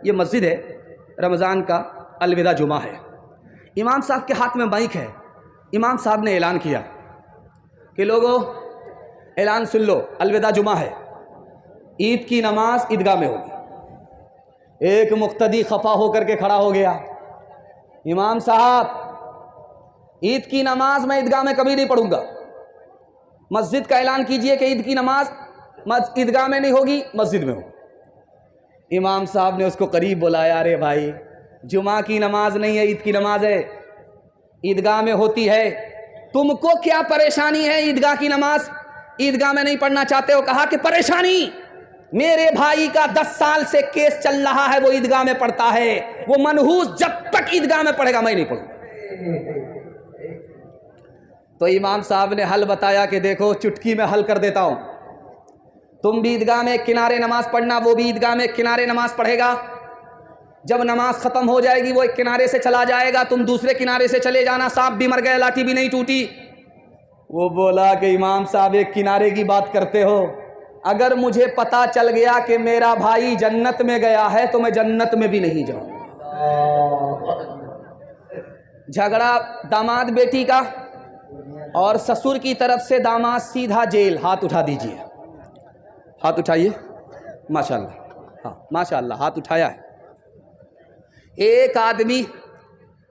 یہ مسجد ہے، رمضان کا الوداع جمعہ ہے، امام صاحب کے ہاتھ میں مائک ہے، امام صاحب نے اعلان کیا کہ لوگوں اعلان سن لو، الوداع جمعہ ہے، عید کی نماز عیدگاہ میں ہوگی۔ ایک مقتدی خفا ہو کر کے کھڑا ہو گیا، امام صاحب عید کی نماز میں عیدگاہ میں کبھی نہیں پڑھوں گا، مسجد کا اعلان کیجئے کہ عید کی نماز عیدگاہ میں نہیں ہوگی، مسجد میں ہوگی۔ امام صاحب نے اس کو قریب بلایا، ارے بھائی جمعہ کی نماز نہیں ہے، عید کی نماز ہے، عیدگاہ میں ہوتی ہے، تم کو کیا پریشانی ہے عیدگاہ کی نماز عیدگاہ میں نہیں پڑھنا چاہتے ہو؟ کہا کہ پریشانی میرے بھائی کا 10 سال سے کیس چل رہا ہے، وہ عیدگاہ میں پڑھتا ہے، وہ منحوس جب تک عیدگاہ میں پڑھے گا میں نہیں پڑھوں۔ تو امام صاحب نے حل بتایا کہ دیکھو چٹکی میں حل کر دیتا ہوں، تم بھی عیدگاہ میں ایک کنارے نماز پڑھنا، وہ بھی عیدگاہ میں ایک کنارے نماز پڑھے گا، جب نماز ختم ہو جائے گی وہ ایک کنارے سے چلا جائے گا، تم دوسرے کنارے سے چلے جانا، سانپ بھی مر گئے لاٹھی بھی نہیں ٹوٹی۔ وہ بولا کہ امام صاحب ایک کنارے کی بات کرتے ہو، اگر مجھے پتا چل گیا کہ میرا بھائی جنت میں گیا ہے تو میں جنت میں بھی نہیں جاؤں۔ جھگڑا داماد بیٹی کا اور سسر کی طرف سے داماد سیدھا جیل، ہاتھ اٹھا دیجئے، ہاتھ اٹھائیے، ماشاءاللہ، ہاں ماشاءاللہ ہاتھ اٹھایا ہے۔ ایک آدمی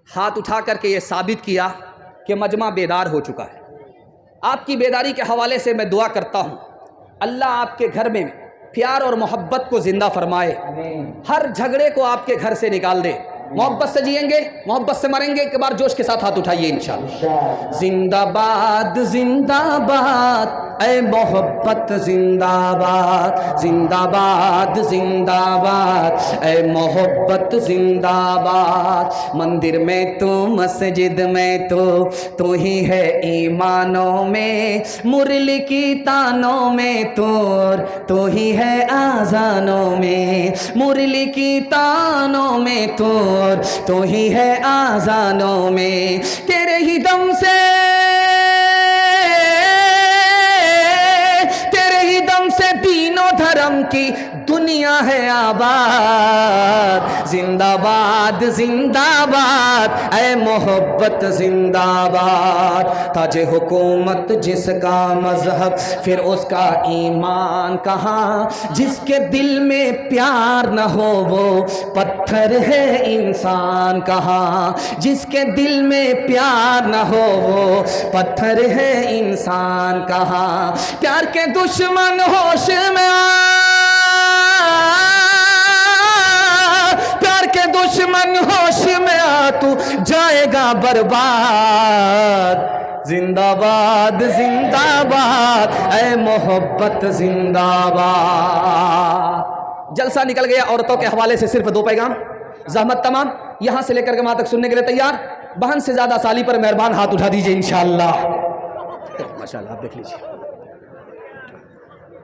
ہاتھ اٹھا کر کے یہ ثابت کیا کہ مجمع بیدار ہو چکا ہے۔ آپ کی بیداری کے حوالے سے میں دعا کرتا ہوں اللہ آپ کے گھر میں پیار اور محبت کو زندہ فرمائے، ہر جھگڑے کو آپ کے گھر سے نکال دے، محبت سے جئیں گے، محبت سے مریں گے۔ ایک بار جوش کے ساتھ ہاتھ اٹھائیے انشاءاللہ۔ زندہ باد زندہ باد اے محبت زندہ باد، زندہ باد زندہ باد اے محبت زندہ باد، مندر میں تو مسجد میں تو ہی ہے ایمانوں میں، مرلی کی تانوں میں تو ہی ہے آذانوں میں، مرلی کی تانوں میں تو ہی ہے آذانوں میں، تیرے ہی دم سے دین و دھرم کی دنیا ہے آباد، زندہ باد زندہ باد اے محبت زندہ باد، تاج حکومت جس کا مذہب پھر اس کا ایمان کہاں، جس کے دل میں پیار نہ ہو وہ پتھر ہے انسان کہاں، جس کے دل میں پیار نہ ہو وہ پتھر ہے انسان کہاں، پیار کے دشمن ہوش میں پیار کے دشمن ہوش میں تو جائے گا برباد، زندہ باد زندہ باد اے محبت زندہ باد۔ جلسہ نکل گیا، عورتوں کے حوالے سے صرف 2 پیغام، زحمت تمام، یہاں سے لے کر کے وہاں تک سننے کے لیے تیار؟ بہن سے زیادہ سالی پر مہربان ہاتھ اٹھا دیجئے انشاءاللہ۔ ماشاءاللہ آپ دیکھ لیجئے،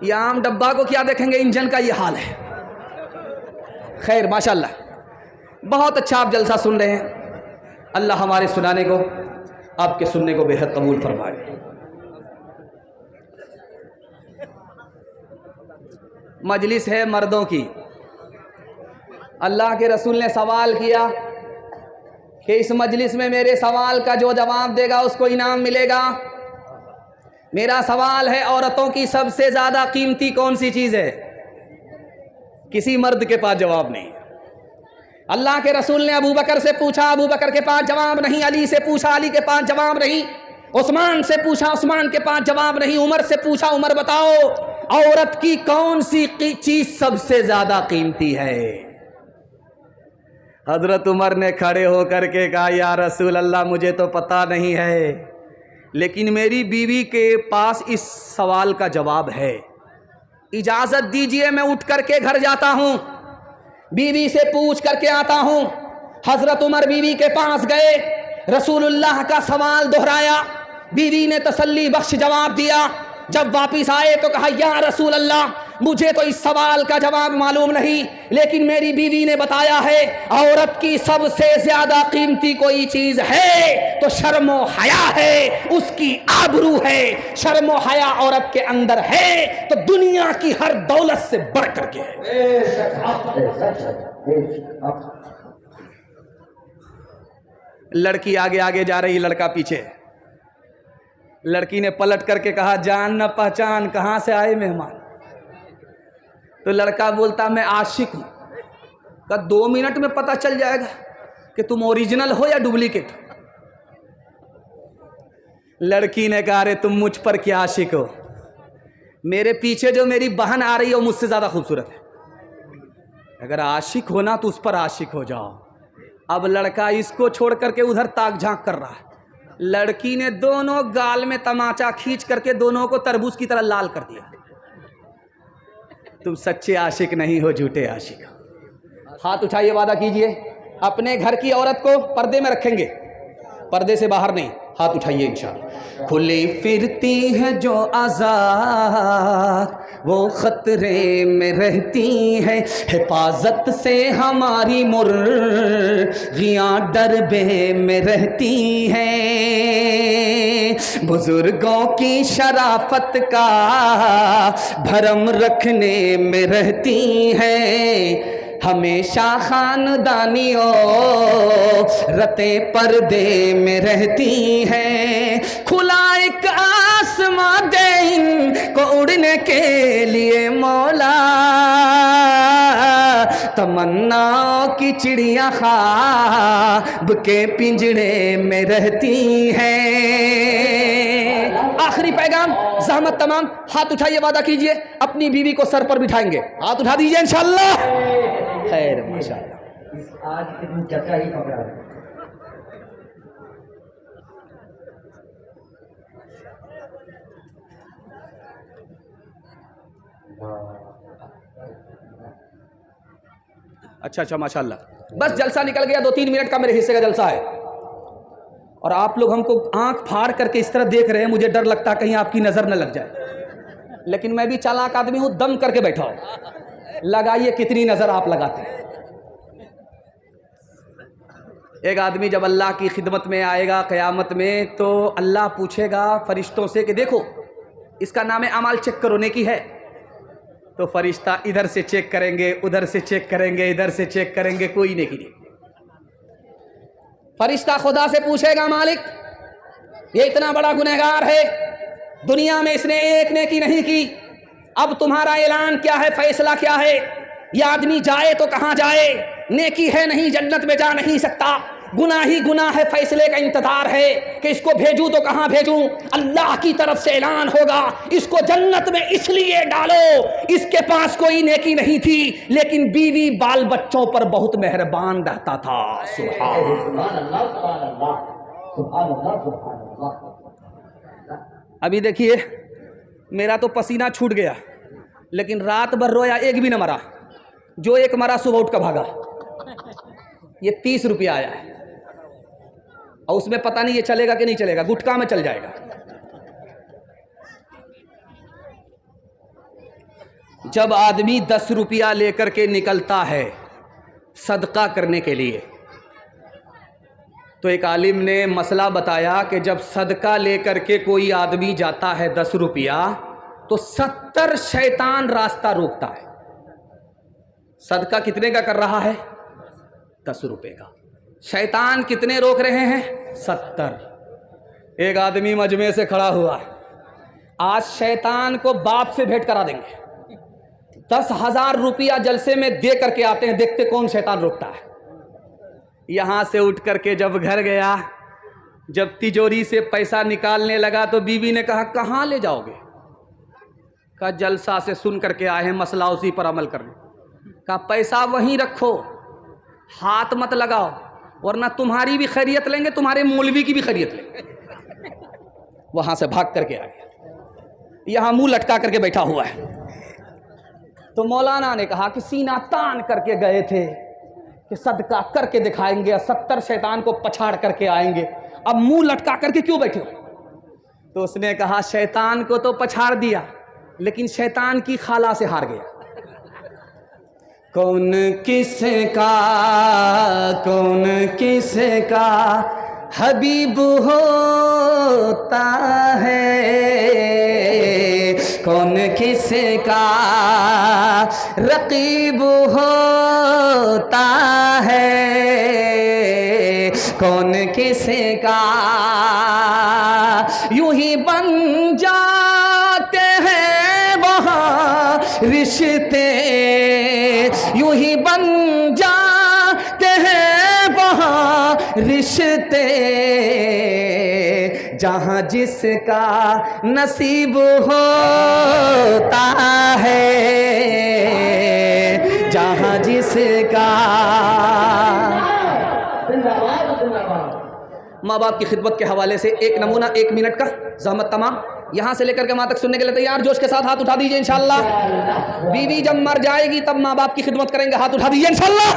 یہ عام ڈبہ کو کیا دیکھیں گے، انجن کا یہ حال ہے۔ خیر ماشاءاللہ بہت اچھا آپ جلسہ سن رہے ہیں، اللہ ہمارے سنانے کو آپ کے سننے کو بے حد قبول فرمائے۔ مجلس ہے مردوں کی، اللہ کے رسول نے سوال کیا کہ اس مجلس میں میرے سوال کا جو جواب دے گا اس کو انعام ملے گا۔ میرا سوال ہے عورتوں کی سب سے زیادہ قیمتی کون سی چیز ہے؟ کسی مرد کے پاس جواب نہیں۔ اللہ کے رسول نے ابو بکر سے پوچھا، ابو بکر کے پاس جواب نہیں، علی سے پوچھا، علی کے پاس جواب نہیں، عثمان سے پوچھا، عثمان کے پاس جواب نہیں، عمر سے پوچھا، عمر بتاؤ عورت کی کون سی چیز سب سے زیادہ قیمتی ہے؟ حضرت عمر نے کھڑے ہو کر کے کہا یا رسول اللہ مجھے تو پتہ نہیں ہے، لیکن میری بیوی کے پاس اس سوال کا جواب ہے، اجازت دیجئے میں اٹھ کر کے گھر جاتا ہوں، بیوی سے پوچھ کر کے آتا ہوں۔ حضرت عمر بیوی کے پاس گئے، رسول اللہ کا سوال دہرایا، بیوی نے تسلی بخش جواب دیا، جب واپس آئے تو کہا یا رسول اللہ مجھے تو اس سوال کا جواب معلوم نہیں، لیکن میری بیوی نے بتایا ہے عورت کی سب سے زیادہ قیمتی کوئی چیز ہے تو شرم و حیا ہے، اس کی آبرو ہے۔ شرم و حیا عورت کے اندر ہے تو دنیا کی ہر دولت سے بڑھ کر کے ہے۔ لڑکی آگے آگے جا رہی، لڑکا پیچھے۔ لڑکی نے پلٹ کر کے کہا جان نہ پہچان، کہاں سے آئے مہمان؟ تو لڑکا بولتا میں عاشق ہوں۔ کہا 2 منٹ میں پتہ چل جائے گا کہ تم اوریجنل ہو یا ڈپلیکیٹ۔ لڑکی نے کہا ارے تم مجھ پر کیا عاشق ہو، میرے پیچھے جو میری بہن آ رہی ہے وہ مجھ سے زیادہ خوبصورت ہے، اگر عاشق ہونا تو اس پر عاشق ہو جاؤ۔ اب لڑکا اس کو چھوڑ کر کے ادھر تاک جھانک کر رہا ہے۔ لڑکی نے دونوں گال میں تماچا کھینچ کر کے دونوں کو تربوز کی طرح لال کر دیا۔ تم سچے عاشق نہیں ہو، جھوٹے عاشق ہو۔ ہاتھ اٹھائیے، وعدہ کیجئے اپنے گھر کی عورت کو پردے میں رکھیں گے، پردے سے باہر نہیں۔ ہاتھ اٹھائیے انشاءاللہ۔ کھلی پھرتی ہے جو آزاد وہ خطرے میں رہتی ہے، حفاظت سے ہماری مرغیاں ڈربے میں رہتی ہیں، بزرگوں کی شرافت کا بھرم رکھنے میں رہتی ہیں، ہمیشہ خاندانیوں رتے پردے میں رہتی ہیں، کھلا ایک آسمان دے ان کو اڑنے کے لیے مولا، تمناؤں کی چڑیاں خواب کے پنجڑے میں رہتی ہیں۔ آخری پیغام، زحمت تمام، ہاتھ اٹھائیے، وعدہ کیجئے اپنی بیوی کو سر پر بٹھائیں گے۔ ہاتھ اٹھا دیجئے انشاءاللہ۔ خیر ماشاءاللہ۔ آج اتنی چچا ہی پکڑا ہے۔ اچھا ماشاءاللہ، بس جلسہ نکل گیا، 2-3 منٹ کا میرے حصے کا جلسہ ہے، اور آپ لوگ ہم کو آنکھ پھاڑ کر کے اس طرح دیکھ رہے ہیں، مجھے ڈر لگتا ہے کہیں آپ کی نظر نہ لگ جائے، لیکن میں بھی چالاک آدمی ہوں، دم کر کے بیٹھا ہوں۔ لگائیے کتنی نظر آپ لگاتے ہیں۔ ایک آدمی جب اللہ کی خدمت میں آئے گا قیامت میں تو اللہ پوچھے گا فرشتوں سے کہ دیکھو اس کا نام اعمال چیک کرو، نیکی ہے؟ تو فرشتہ ادھر سے چیک کریں گے، ادھر سے چیک کریں گے، ادھر سے چیک کریں گے، کوئی نیکی نہیں۔ فرشتہ خدا سے پوچھے گا مالک یہ اتنا بڑا گنہگار ہے، دنیا میں اس نے ایک نیکی نہیں کی، اب تمہارا اعلان کیا ہے، فیصلہ کیا ہے؟ یہ آدمی جائے تو کہاں جائے؟ نیکی ہے نہیں، جنت میں جا نہیں سکتا، گناہ ہی گناہ ہے، فیصلے کا انتظار ہے کہ اس کو بھیجوں تو کہاں بھیجوں؟ اللہ کی طرف سے اعلان ہوگا اس کو جنت میں اس لیے ڈالو، اس کے پاس کوئی نیکی نہیں تھی لیکن بیوی بال بچوں پر بہت مہربان رہتا تھا۔ سبحان اللہ، سبحان اللہ، سبحان اللہ، سبحان اللہ۔ ابھی دیکھیے میرا تو پسینہ چھوٹ گیا لیکن رات بھر رویا، ایک بھی نہ مرا، جو ایک مرا صبح اٹھ کر بھاگا۔ یہ 30 روپیہ آیا ہے اور اس میں پتہ نہیں یہ چلے گا کہ نہیں چلے گا، گٹکا میں چل جائے گا۔ جب آدمی 10 روپیہ لے کر کے نکلتا ہے صدقہ کرنے کے لیے تو ایک عالم نے مسئلہ بتایا کہ جب صدقہ لے کر کے کوئی آدمی جاتا ہے 10 روپیہ تو 70 شیطان راستہ روکتا ہے۔ صدقہ کتنے کا کر رہا ہے؟ 10 روپے کا۔ شیطان کتنے روک رہے ہیں؟ 70۔ ایک آدمی مجمع سے کھڑا ہوا، آج شیطان کو باپ سے بھیٹ کرا دیں گے، 10,000 روپیہ جلسے میں دے کر کے آتے ہیں، دیکھتے کون شیطان روکتا ہے۔ یہاں سے اٹھ کر کے جب گھر گیا، جب تجوری سے پیسہ نکالنے لگا تو بیوی نے کہا کہاں لے جاؤ گے؟ کہا جلسہ سے سن کر کے آئے ہیں، مسئلہ اسی پر عمل کرنے۔ کہا پیسہ وہیں رکھو، ہاتھ مت لگاؤ ورنہ تمہاری بھی خیریت لیں گے، تمہارے مولوی کی بھی خیریت لیں گے۔ وہاں سے بھاگ کر کے آ گیا، یہاں منہ لٹکا کر کے بیٹھا ہوا ہے۔ تو مولانا نے کہا کہ سینہ تان کر کے گئے تھے کہ صدقہ کر کے دکھائیں گے، 70 شیطان کو پچھاڑ کر کے آئیں گے، اب منہ لٹکا کر کے کیوں بیٹھے ہو؟ تو اس نے کہا شیطان کو تو پچھاڑ دیا لیکن شیطان کی خالہ سے ہار گیا. کون کس کا حبیب ہوتا ہے, کون کس کا رقیب ہوتا ہے, کون کس کا یوں ہی بن جاتے ہیں وہاں رشتے, یوں ہی بن جاتے ہیں وہاں رشتے, جہاں جس کا نصیب ہوتا ہے, جہاں جس کا. ماں باپ کی خدمت کے حوالے سے ایک نمونہ 1 منٹ کا, زحمت تمام. یہاں سے لے کر کے ماں تک سننے کے لیے تیار؟ جوش کے ساتھ ہاتھ اٹھا دیجئے انشاءاللہ. بیوی جب مر جائے گی تب ماں باپ کی خدمت کریں گے, ہاتھ اٹھا دیجئے انشاءاللہ.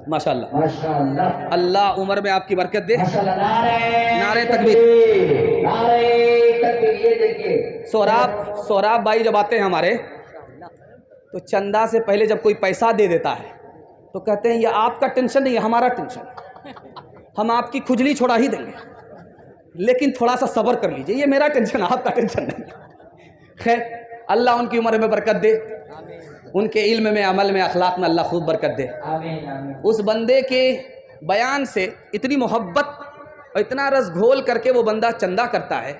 ماشاءاللہ, اللہ عمر میں آپ کی برکت دے. نعرہ تکبیر. سہراب بھائی جب آتے ہیں ہمارے تو چندہ سے پہلے جب کوئی پیسہ دے دیتا ہے تو کہتے ہیں یہ آپ کا ٹینشن نہیں, یہ ہمارا ٹینشن, ہم آپ کی کھجلی چھوڑا ہی دیں گے, لیکن تھوڑا سا صبر کر لیجئے, یہ میرا ٹینشن, آپ کا ٹینشن نہیں. خیر, اللہ ان کی عمر میں برکت دے, ان کے علم میں, عمل میں, اخلاق میں اللہ خوب برکت دے. اس بندے کے بیان سے اتنی محبت اور اتنا رس گھول کر کے وہ بندہ چندہ کرتا ہے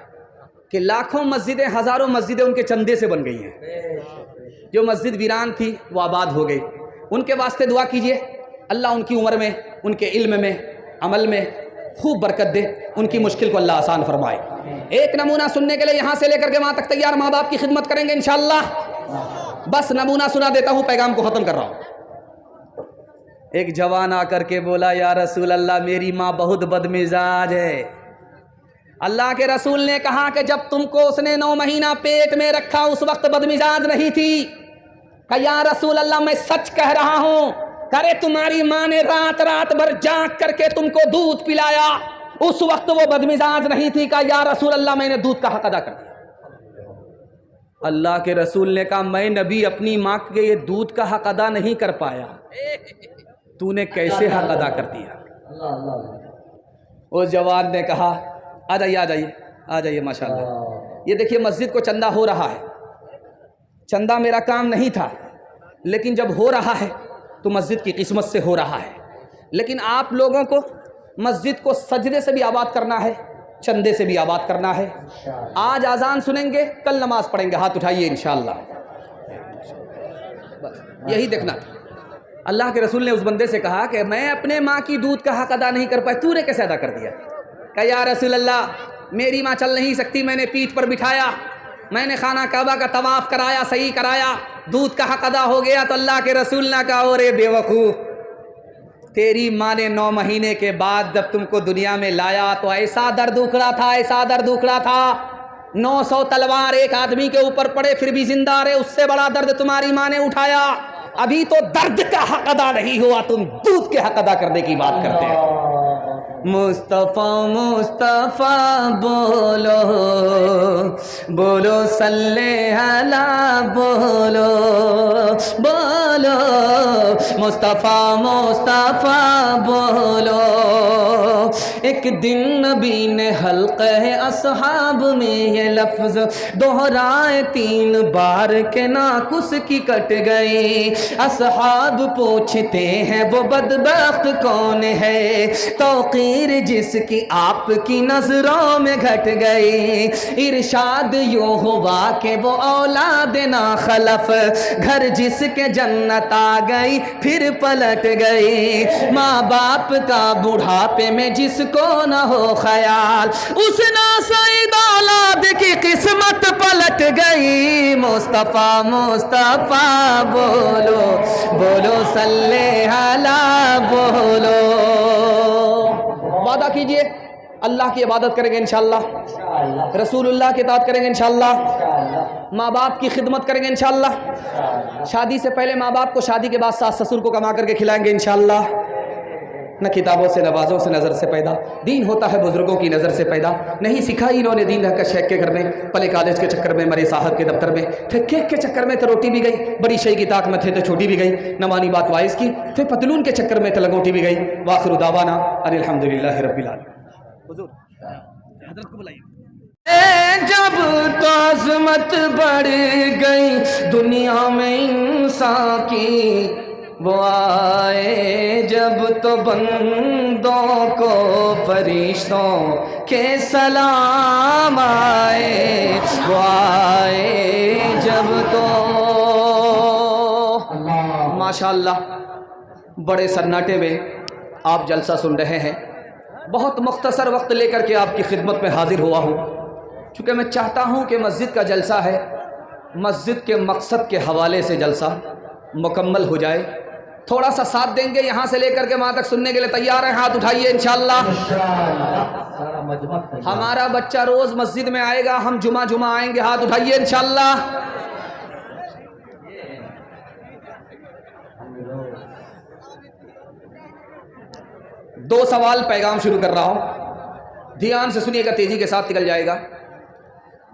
کہ لاکھوں مسجدیں, ہزاروں مسجدیں ان کے چندے سے بن گئی ہیں. جو مسجد ویران تھی وہ آباد ہو گئی. ان کے واسطے دعا کیجئے, اللہ ان کی عمر میں, ان کے علم میں, عمل میں خوب برکت دے, ان کی مشکل کو اللہ آسان فرمائے. ایک نمونہ سننے کے لیے یہاں سے لے کر کے وہاں تک تیار؟ ماں باپ کی خدمت کریں گے انشاءاللہ. بس نمونہ سنا دیتا ہوں, پیغام کو ختم کر رہا ہوں. ایک جوان آ کر کے بولا, یا رسول اللہ میری ماں بہت بد مزاج ہے. اللہ کے رسول نے کہا کہ جب تم کو اس نے 9 مہینہ پیٹ میں رکھا اس وقت بد مزاج نہیں تھی. کہ یا رسول اللہ میں سچ کہہ رہا ہوں, کرے تمہاری ماں نے رات بھر جاگ کر کے تم کو دودھ پلایا, اس وقت وہ بد مزاج نہیں تھی. کہا یا رسول اللہ میں نے دودھ کا حق ادا کر دیا. اللہ کے رسول نے کہا میں نبی اپنی ماں کے یہ دودھ کا حق ادا نہیں کر پایا, تو نے کیسے حق ادا کر دیا؟ اس جوان نے کہا آ جائیے ماشاءاللہ. یہ دیکھیے مسجد کو چندہ ہو رہا ہے, چندہ میرا کام نہیں تھا, لیکن جب ہو رہا ہے تو مسجد کی قسمت سے ہو رہا ہے. لیکن آپ لوگوں کو مسجد کو سجدے سے بھی آباد کرنا ہے, چندے سے بھی آباد کرنا ہے. آج اذان سنیں گے, کل نماز پڑھیں گے, ہاتھ اٹھائیے انشاءاللہ. بس یہی دیکھنا تھا. اللہ کے رسول نے اس بندے سے کہا کہ میں اپنے ماں کی دودھ کا حق ادا نہیں کر پایا, تو نے کیسے ادا کر دیا؟ کہ یا رسول اللہ میری ماں چل نہیں سکتی, میں نے پیٹھ پر بٹھایا, میں نے خانہ کعبہ کا طواف کرایا, صحیح کرایا, دودھ کا حق ادا ہو گیا. تو اللہ کے رسول نے کہا اورے بے وقوف, تیری ماں نے 9 مہینے کے بعد جب تم کو دنیا میں لایا تو ایسا درد اکھڑا تھا, ایسا درد اکھڑا تھا, 900 تلوار ایک آدمی کے اوپر پڑے پھر بھی زندہ رہے, اس سے بڑا درد تمہاری ماں نے اٹھایا. ابھی تو درد کا حق ادا نہیں ہوا, تم دودھ کے حق ادا کرنے کی بات کرتے ہیں. مصطفیٰ مصطفیٰ بولو بولو صلی علی بولو بولو مصطفیٰ مصطفیٰ بولو. ایک دن نبی نے حلقہ اصحاب میں یہ لفظ دہرائے 3 بار کے ناقص کی کٹ گئی. اصحاب پوچھتے ہیں وہ بدبخت کون ہے, توقیر جس کی آپ کی نظروں میں گھٹ گئی. ارشاد یوں ہوا کہ وہ اولاد نا خلف, گھر جس کے جنت آ گئی پھر پلٹ گئی. ماں باپ کا بڑھاپے میں جس کو نہ ہو خیال, اس ناسعید اولاد کی قسمت پلٹ گئی. مصطفیٰ مصطفیٰ بولو بولو صلی علی بولو. وعدہ کیجئے اللہ کی عبادت کریں گے انشاءاللہ, رسول اللہ کی اطاعت کریں گے انشاءاللہ, ماں باپ کی خدمت کریں گے انشاءاللہ. شادی سے پہلے ماں باپ کو, شادی کے بعد ساس سسر کو کما کر کے کھلائیں گے انشاءاللہ. نہ کتابوں سے نوازوں سے نظر سے پیدا، دین ہوتا ہے بزرگوں کی نظر سے پیدا، نہیں سکھا انہوں نے دین رہ کر شیخ کے گھر میں، پلے کالج کے چکر میں مرے صاحب کے دفتر میں، پھر کیک کے چکر میں تو روٹی بھی گئی، بڑی شئی کی طاق میں تھے تو چھوٹی بھی گئی، نہ مانی بات وائز کی، پھر پتلون کے چکر میں تو لنگوٹی بھی گئی، وآخر دعوانا ان الحمدللہ رب العالمین۔ حضور حضرت کو بلائیے۔ جب تو عظمت بڑھ گئی دنیا میں انسان کی، وہ آئے جب تو بندوں کو فرشتوں کے سلام آئے، وہ آئے جب تو ماشاءاللہ بڑے سناٹے میں آپ جلسہ سن رہے ہیں، بہت مختصر وقت لے کر کے آپ کی خدمت میں حاضر ہوا ہوں، چونکہ میں چاہتا ہوں کہ مسجد کا جلسہ ہے، مسجد کے مقصد کے حوالے سے جلسہ مکمل ہو جائے۔ تھوڑا سا ساتھ دیں گے یہاں سے لے کر کے وہاں تک سننے کے لیے تیار ہیں؟ ہاتھ اٹھائیے انشاءاللہ۔ ہمارا بچہ روز مسجد میں آئے گا، ہم جمعہ جمعہ آئیں گے، ہاتھ اٹھائیے انشاءاللہ۔ دو سوال پیغام شروع کر رہا ہوں، دھیان سے سنیے گا، تیزی کے ساتھ نکل جائے گا۔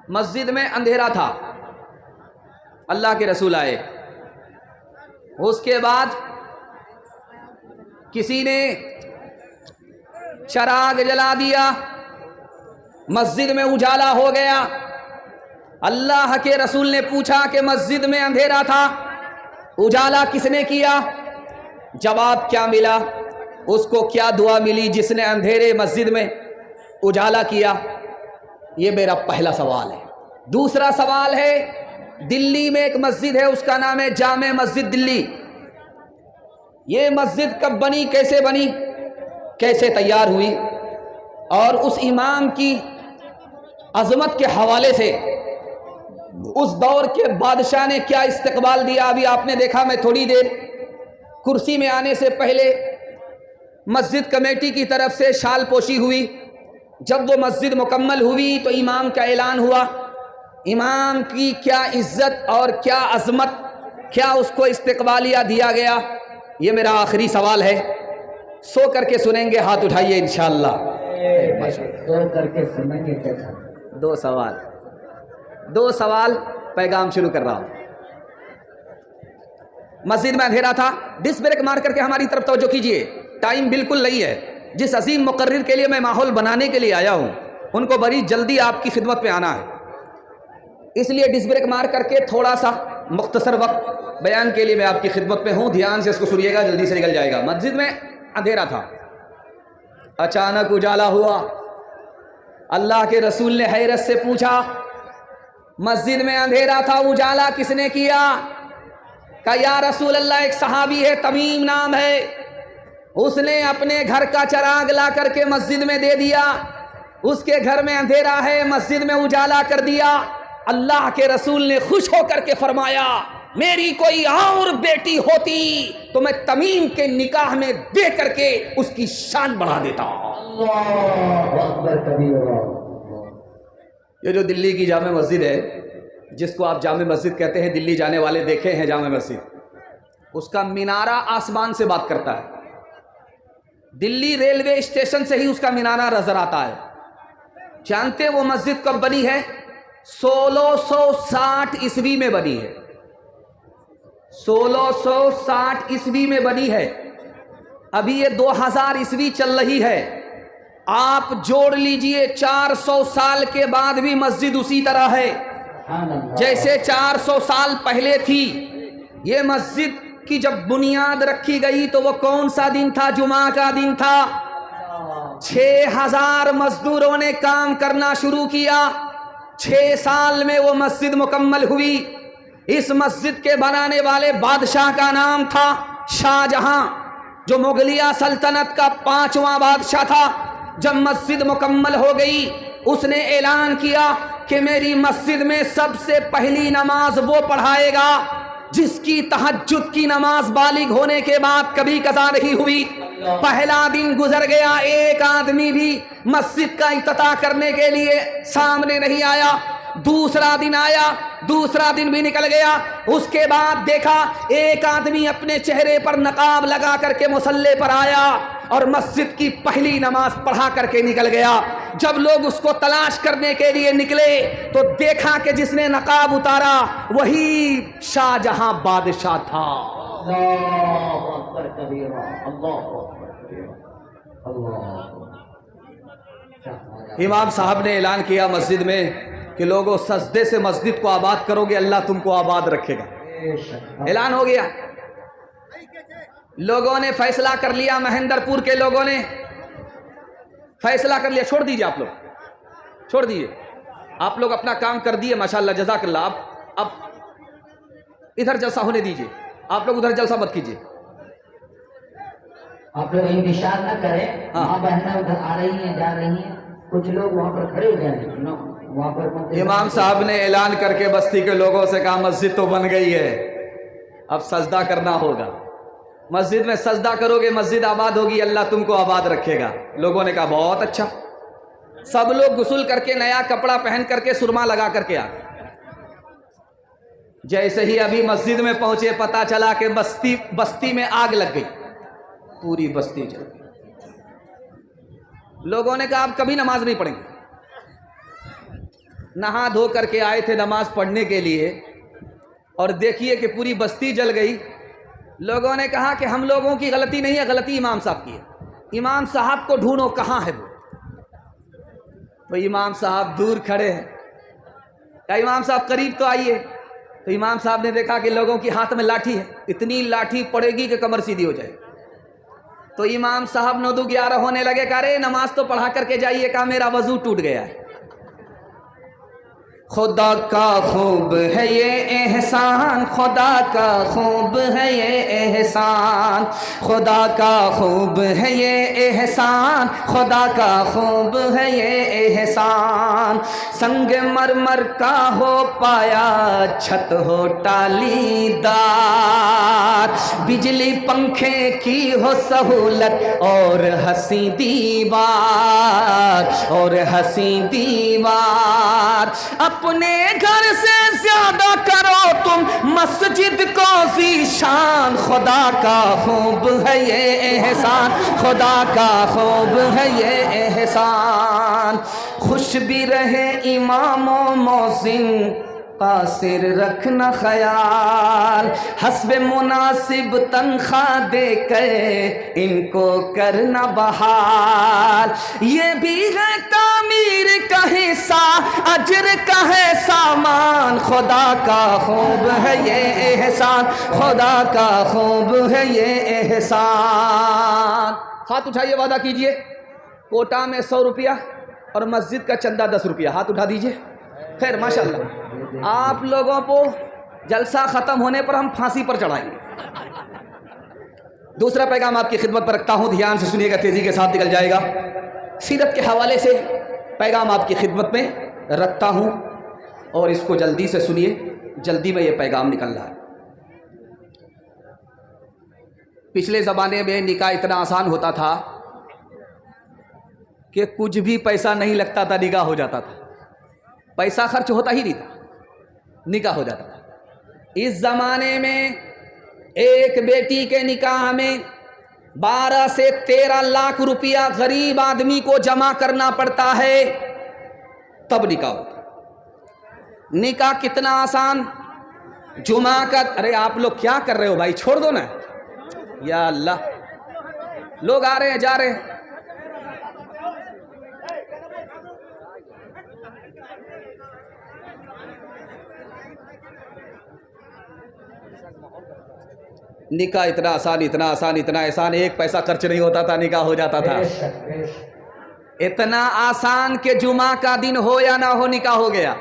مسجد میں اندھیرا تھا، اللہ کے رسول آئے، اس کے بعد کسی نے چراغ جلا دیا، مسجد میں اجالا ہو گیا۔ اللہ کے رسول نے پوچھا کہ مسجد میں اندھیرا تھا، اجالا کس نے کیا؟ جواب کیا ملا؟ اس کو کیا دعا ملی جس نے اندھیرے مسجد میں اجالا کیا؟ یہ میرا پہلا سوال ہے۔ دوسرا سوال ہے، دلی میں ایک مسجد ہے، اس کا نام ہے جامع مسجد دلی۔ یہ مسجد کب بنی، کیسے بنی، کیسے تیار ہوئی، اور اس امام کی عظمت کے حوالے سے اس دور کے بادشاہ نے کیا استقبال دیا؟ ابھی آپ نے دیکھا، میں تھوڑی دیر کرسی میں آنے سے پہلے مسجد کمیٹی کی طرف سے شال پوشی ہوئی، جب وہ مسجد مکمل ہوئی تو امام کا اعلان ہوا۔ امام کی کیا عزت اور کیا عظمت، کیا اس کو استقبالیہ دیا گیا؟ یہ میرا آخری سوال ہے، سو کر کے سنیں گے، ہاتھ اٹھائیے انشاءاللہ۔ سو کر کے سنیں گے کیسا؟ دو سوال پیغام شروع کر رہا ہوں۔ مسجد میں اندھیرا تھا، ڈس بریک مار کر کے ہماری طرف توجہ کیجئے، ٹائم بالکل نہیں ہے۔ جس عظیم مقرر کے لیے میں ماحول بنانے کے لیے آیا ہوں، ان کو بڑی جلدی آپ کی خدمت میں آنا ہے، اس لیے ڈس بریک مار کر کے تھوڑا سا مختصر وقت بیان کے لیے میں آپ کی خدمت میں ہوں، دھیان سے اس کو سنیے گا، جلدی سے نکل جائے گا۔ مسجد میں اندھیرا تھا، اچانک اجالا ہوا۔ اللہ کے رسول نے حیرت سے پوچھا، مسجد میں اندھیرا تھا، اجالا کس نے کیا؟ کہا یا رسول اللہ، ایک صحابی ہے، تمیم نام ہے، اس نے اپنے گھر کا چراغ لا کر کے مسجد میں دے دیا، اس کے گھر میں اندھیرا ہے، مسجد میں اجالا کر دیا۔ اللہ کے رسول نے خوش ہو کر کے فرمایا، میری کوئی اور بیٹی ہوتی تو میں تمیم کے نکاح میں دے کر کے اس کی شان بڑھا دیتا۔ اللہ اکبر کبیرہ۔ یہ جو دلی کی جامع مسجد ہے، جس کو آپ جامع مسجد کہتے ہیں، دلی جانے والے دیکھے ہیں جامع مسجد، اس کا مینارہ آسمان سے بات کرتا ہے، دلی ریلوے اسٹیشن سے ہی اس کا مینارہ نظر آتا ہے۔ جانتے وہ مسجد کب بنی ہے؟ 1660 عیسوی میں بنی ہے، 1660 عیسوی میں بنی ہے، ابھی یہ 2000 عیسوی چل رہی ہے، آپ جوڑ لیجئے 400 سال کے بعد بھی مسجد اسی طرح ہے جیسے 400 سال پہلے تھی۔ یہ مسجد کی جب بنیاد رکھی گئی تو وہ کون سا دن تھا؟ جمعہ کا دن تھا۔ 6000 مزدوروں نے کام کرنا شروع کیا، 6 سال میں وہ مسجد مکمل ہوئی۔ اس مسجد کے بنانے والے بادشاہ کا نام تھا شاہ جہاں، جو مغلیہ سلطنت کا 5واں بادشاہ تھا۔ جب مسجد مکمل ہو گئی، اس نے اعلان کیا کہ میری مسجد میں سب سے پہلی نماز وہ پڑھائے گا جس کی تہجد کی نماز بالغ ہونے کے بعد کبھی قضا نہیں ہوئی۔ پہلا دن گزر گیا، ایک آدمی بھی مسجد کا افتتاح کرنے کے لیے سامنے نہیں آیا۔ دوسرا دن آیا، دوسرا دن بھی نکل گیا، اس کے بعد دیکھا ایک آدمی اپنے چہرے پر نقاب لگا کر کے مصلی پر آیا، اور مسجد کی پہلی نماز پڑھا کر کے نکل گیا. جب لوگ اس کو تلاش کرنے کے لیے نکلے تو دیکھا کہ جس نے نقاب اتارا وہی شاہ جہاں بادشاہ تھا. اللہ اکبر کبیرہ، اللہ اکبر کبیرہ، اللہ اکبر. امام صاحب نے اعلان کیا مسجد میں کہ لوگوں سجدے سے مسجد کو آباد کرو گے اللہ تم کو آباد رکھے گا. بے شک. اعلان ہو گیا. لوگوں نے فیصلہ کر لیا، مہندر پور کے لوگوں نے فیصلہ کر لیا. چھوڑ دیجئے، آپ لوگ چھوڑ دیجئے، آپ لوگ اپنا کام کر دیے ماشاءاللہ جزاک اللہ. اب ادھر جلسہ ہونے دیجئے، آپ لوگ ادھر جلسہ مت کیجئے. آپ لوگ انتشار نہ کریں. ہاں. ماں بہنیں ادھر آ رہی ہیں جا رہی ہیں، کچھ لوگ وہاں پر کھڑے ہو جائیں گے وہاں پر. امام صاحب نے اعلان کر کے بستی کے لوگوں سے کہا مسجد تو بن گئی ہے، اب سجدہ کرنا ہوگا. مسجد میں سجدہ کرو گے مسجد آباد ہوگی، اللہ تم کو آباد رکھے گا. لوگوں نے کہا بہت اچھا. سب لوگ غسل کر کے نیا کپڑا پہن کر کے سرما لگا کر کے آ گئے. جیسے ہی ابھی مسجد میں پہنچے پتا چلا کہ بستی میں آگ لگ گئی، پوری بستی جل گئی. لوگوں نے کہا آپ کبھی نماز نہیں پڑھیں گے. نہا دھو کر کے آئے تھے نماز پڑھنے کے لیے اور دیکھیے کہ پوری بستی جل گئی. لوگوں نے کہا کہ ہم لوگوں کی غلطی نہیں ہے، غلطی امام صاحب کی ہے. امام صاحب کو ڈھونڈو کہاں ہے وہ. تو امام صاحب دور کھڑے ہیں. کہا امام صاحب قریب تو آئیے. تو امام صاحب نے دیکھا کہ لوگوں کی ہاتھ میں لاٹھی ہے، اتنی لاٹھی پڑے گی کہ کمر سیدھی ہو جائے. تو امام صاحب 9-11 ہونے لگے. کہا رے نماز تو پڑھا کر کے جائیے. کہا میرا وضو ٹوٹ گیا ہے. خدا کا خوب ہے یہ احسان، خدا کا خوب ہے یہ احسان، خدا کا خوب ہے یہ احسان، خدا کا خوب ہے یہ احسان. سنگ مرمر کا ہو پایا چھت ہو ٹالی دار، بجلی پنکھے کی ہو سہولت اور ہنسی دیوار، اور ہنسی دیوار. اپنے گھر سے زیادہ کرو تم مسجد کو ذیشان، خدا کا خوب ہے یہ احسان، خدا کا خوب ہے یہ احسان. خوش بھی رہے امام و مؤذن قاصر رکھنا خیال، حسب مناسب تنخواہ دے کر ان کو کرنا بحال. یہ بھی ہے تعمیر کا حصہ اجر کا ہے سامان، خدا کا خوب ہے یہ احسان، خدا کا خوب ہے یہ احسان. ہاتھ اٹھائیے، وعدہ کیجئے. کوٹا میں 100 روپیہ اور مسجد کا چندہ 10 روپیہ. ہاتھ اٹھا دیجئے. خیر ماشاءاللہ آپ لوگوں کو جلسہ ختم ہونے پر ہم پھانسی پر چڑھائیں گے. دوسرا پیغام آپ کی خدمت پر رکھتا ہوں، دھیان سے سنیے گا، تیزی کے ساتھ نکل جائے گا. سیرت کے حوالے سے پیغام آپ کی خدمت میں رکھتا ہوں اور اس کو جلدی سے سنیے، جلدی میں یہ پیغام نکل رہا ہے. پچھلے زمانے میں نکاح اتنا آسان ہوتا تھا کہ کچھ بھی پیسہ نہیں لگتا تھا، نکاح ہو جاتا تھا. پیسہ خرچ ہوتا ہی نہیں تھا، نکاح ہو جاتا تھا. اس زمانے میں ایک بیٹی کے نکاح میں 12 سے 13 لاکھ روپیہ غریب آدمی کو جمع کرنا پڑتا ہے تب نکاح ہوتا. نکاح کتنا آسان. جمعہ کا، ارے آپ لوگ کیا کر رہے ہو بھائی، چھوڑ دو نا. یا اللہ، لوگ آ رہے ہیں جا رہے ہیں. نکاح اتنا آسان، اتنا آسان، اتنا آسان، ایک پیسہ خرچ نہیں ہوتا تھا، نکاح ہو جاتا تھا. اتنا آسان کہ جمعہ کا دن ہو یا نہ ہو نکاح ہو گیا،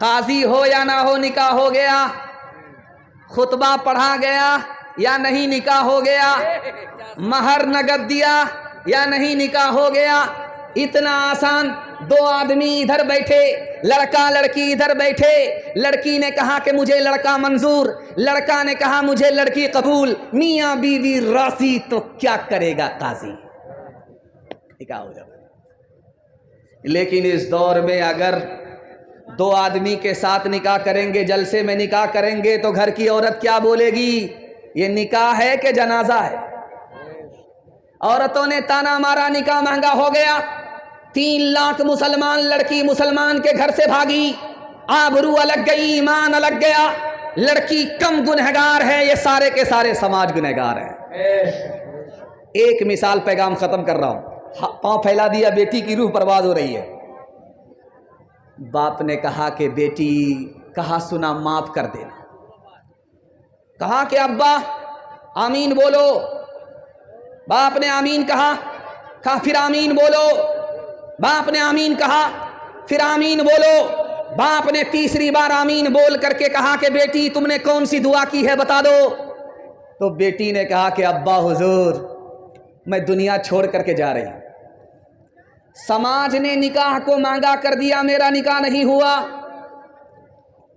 قاضی ہو یا نہ ہو نکاح ہو گیا، خطبہ پڑھا گیا یا نہیں نکاح ہو گیا، مہر نقد دیا یا نہیں نکاح ہو گیا. اتنا آسان. 2 آدمی ادھر بیٹھے، لڑکا لڑکی ادھر بیٹھے، لڑکی نے کہا کہ مجھے لڑکا منظور، لڑکا نے کہا مجھے لڑکی قبول، میاں بیوی راضی، تو کیا کرے گا قاضی؟ نکاح ہو جاتا. لیکن اس دور میں اگر 2 آدمی کے ساتھ نکاح کریں گے، جلسے میں نکاح کریں گے، تو گھر کی عورت کیا بولے گی؟ یہ نکاح ہے کہ جنازہ ہے؟ عورتوں نے تانا مارا، نکاح مہنگا ہو گیا، 3 لاکھ مسلمان لڑکی مسلمان کے گھر سے بھاگی، آبرو الگ گئی، ایمان الگ گیا، لڑکی کم گنہگار ہے، یہ سارے کے سارے سماج گنہگار ہیں۔ ایک مثال پیغام ختم کر رہا ہوں، پاؤں پھیلا دیا، بیٹی کی روح پرواز ہو رہی ہے، باپ نے کہا کہ بیٹی کہا سنا معاف کر دینا، کہا کہ ابا آمین بولو، باپ نے آمین کہا پھر آمین بولو، باپ نے آمین کہا پھر آمین بولو، باپ نے تیسری بار آمین بول کر کے کہا کہ بیٹی تم نے کون سی دعا کی ہے بتا دو، تو بیٹی نے کہا کہ ابا حضور میں دنیا چھوڑ کر کے جا رہی ہوں، سماج نے نکاح کو مہنگا کر دیا، میرا نکاح نہیں ہوا،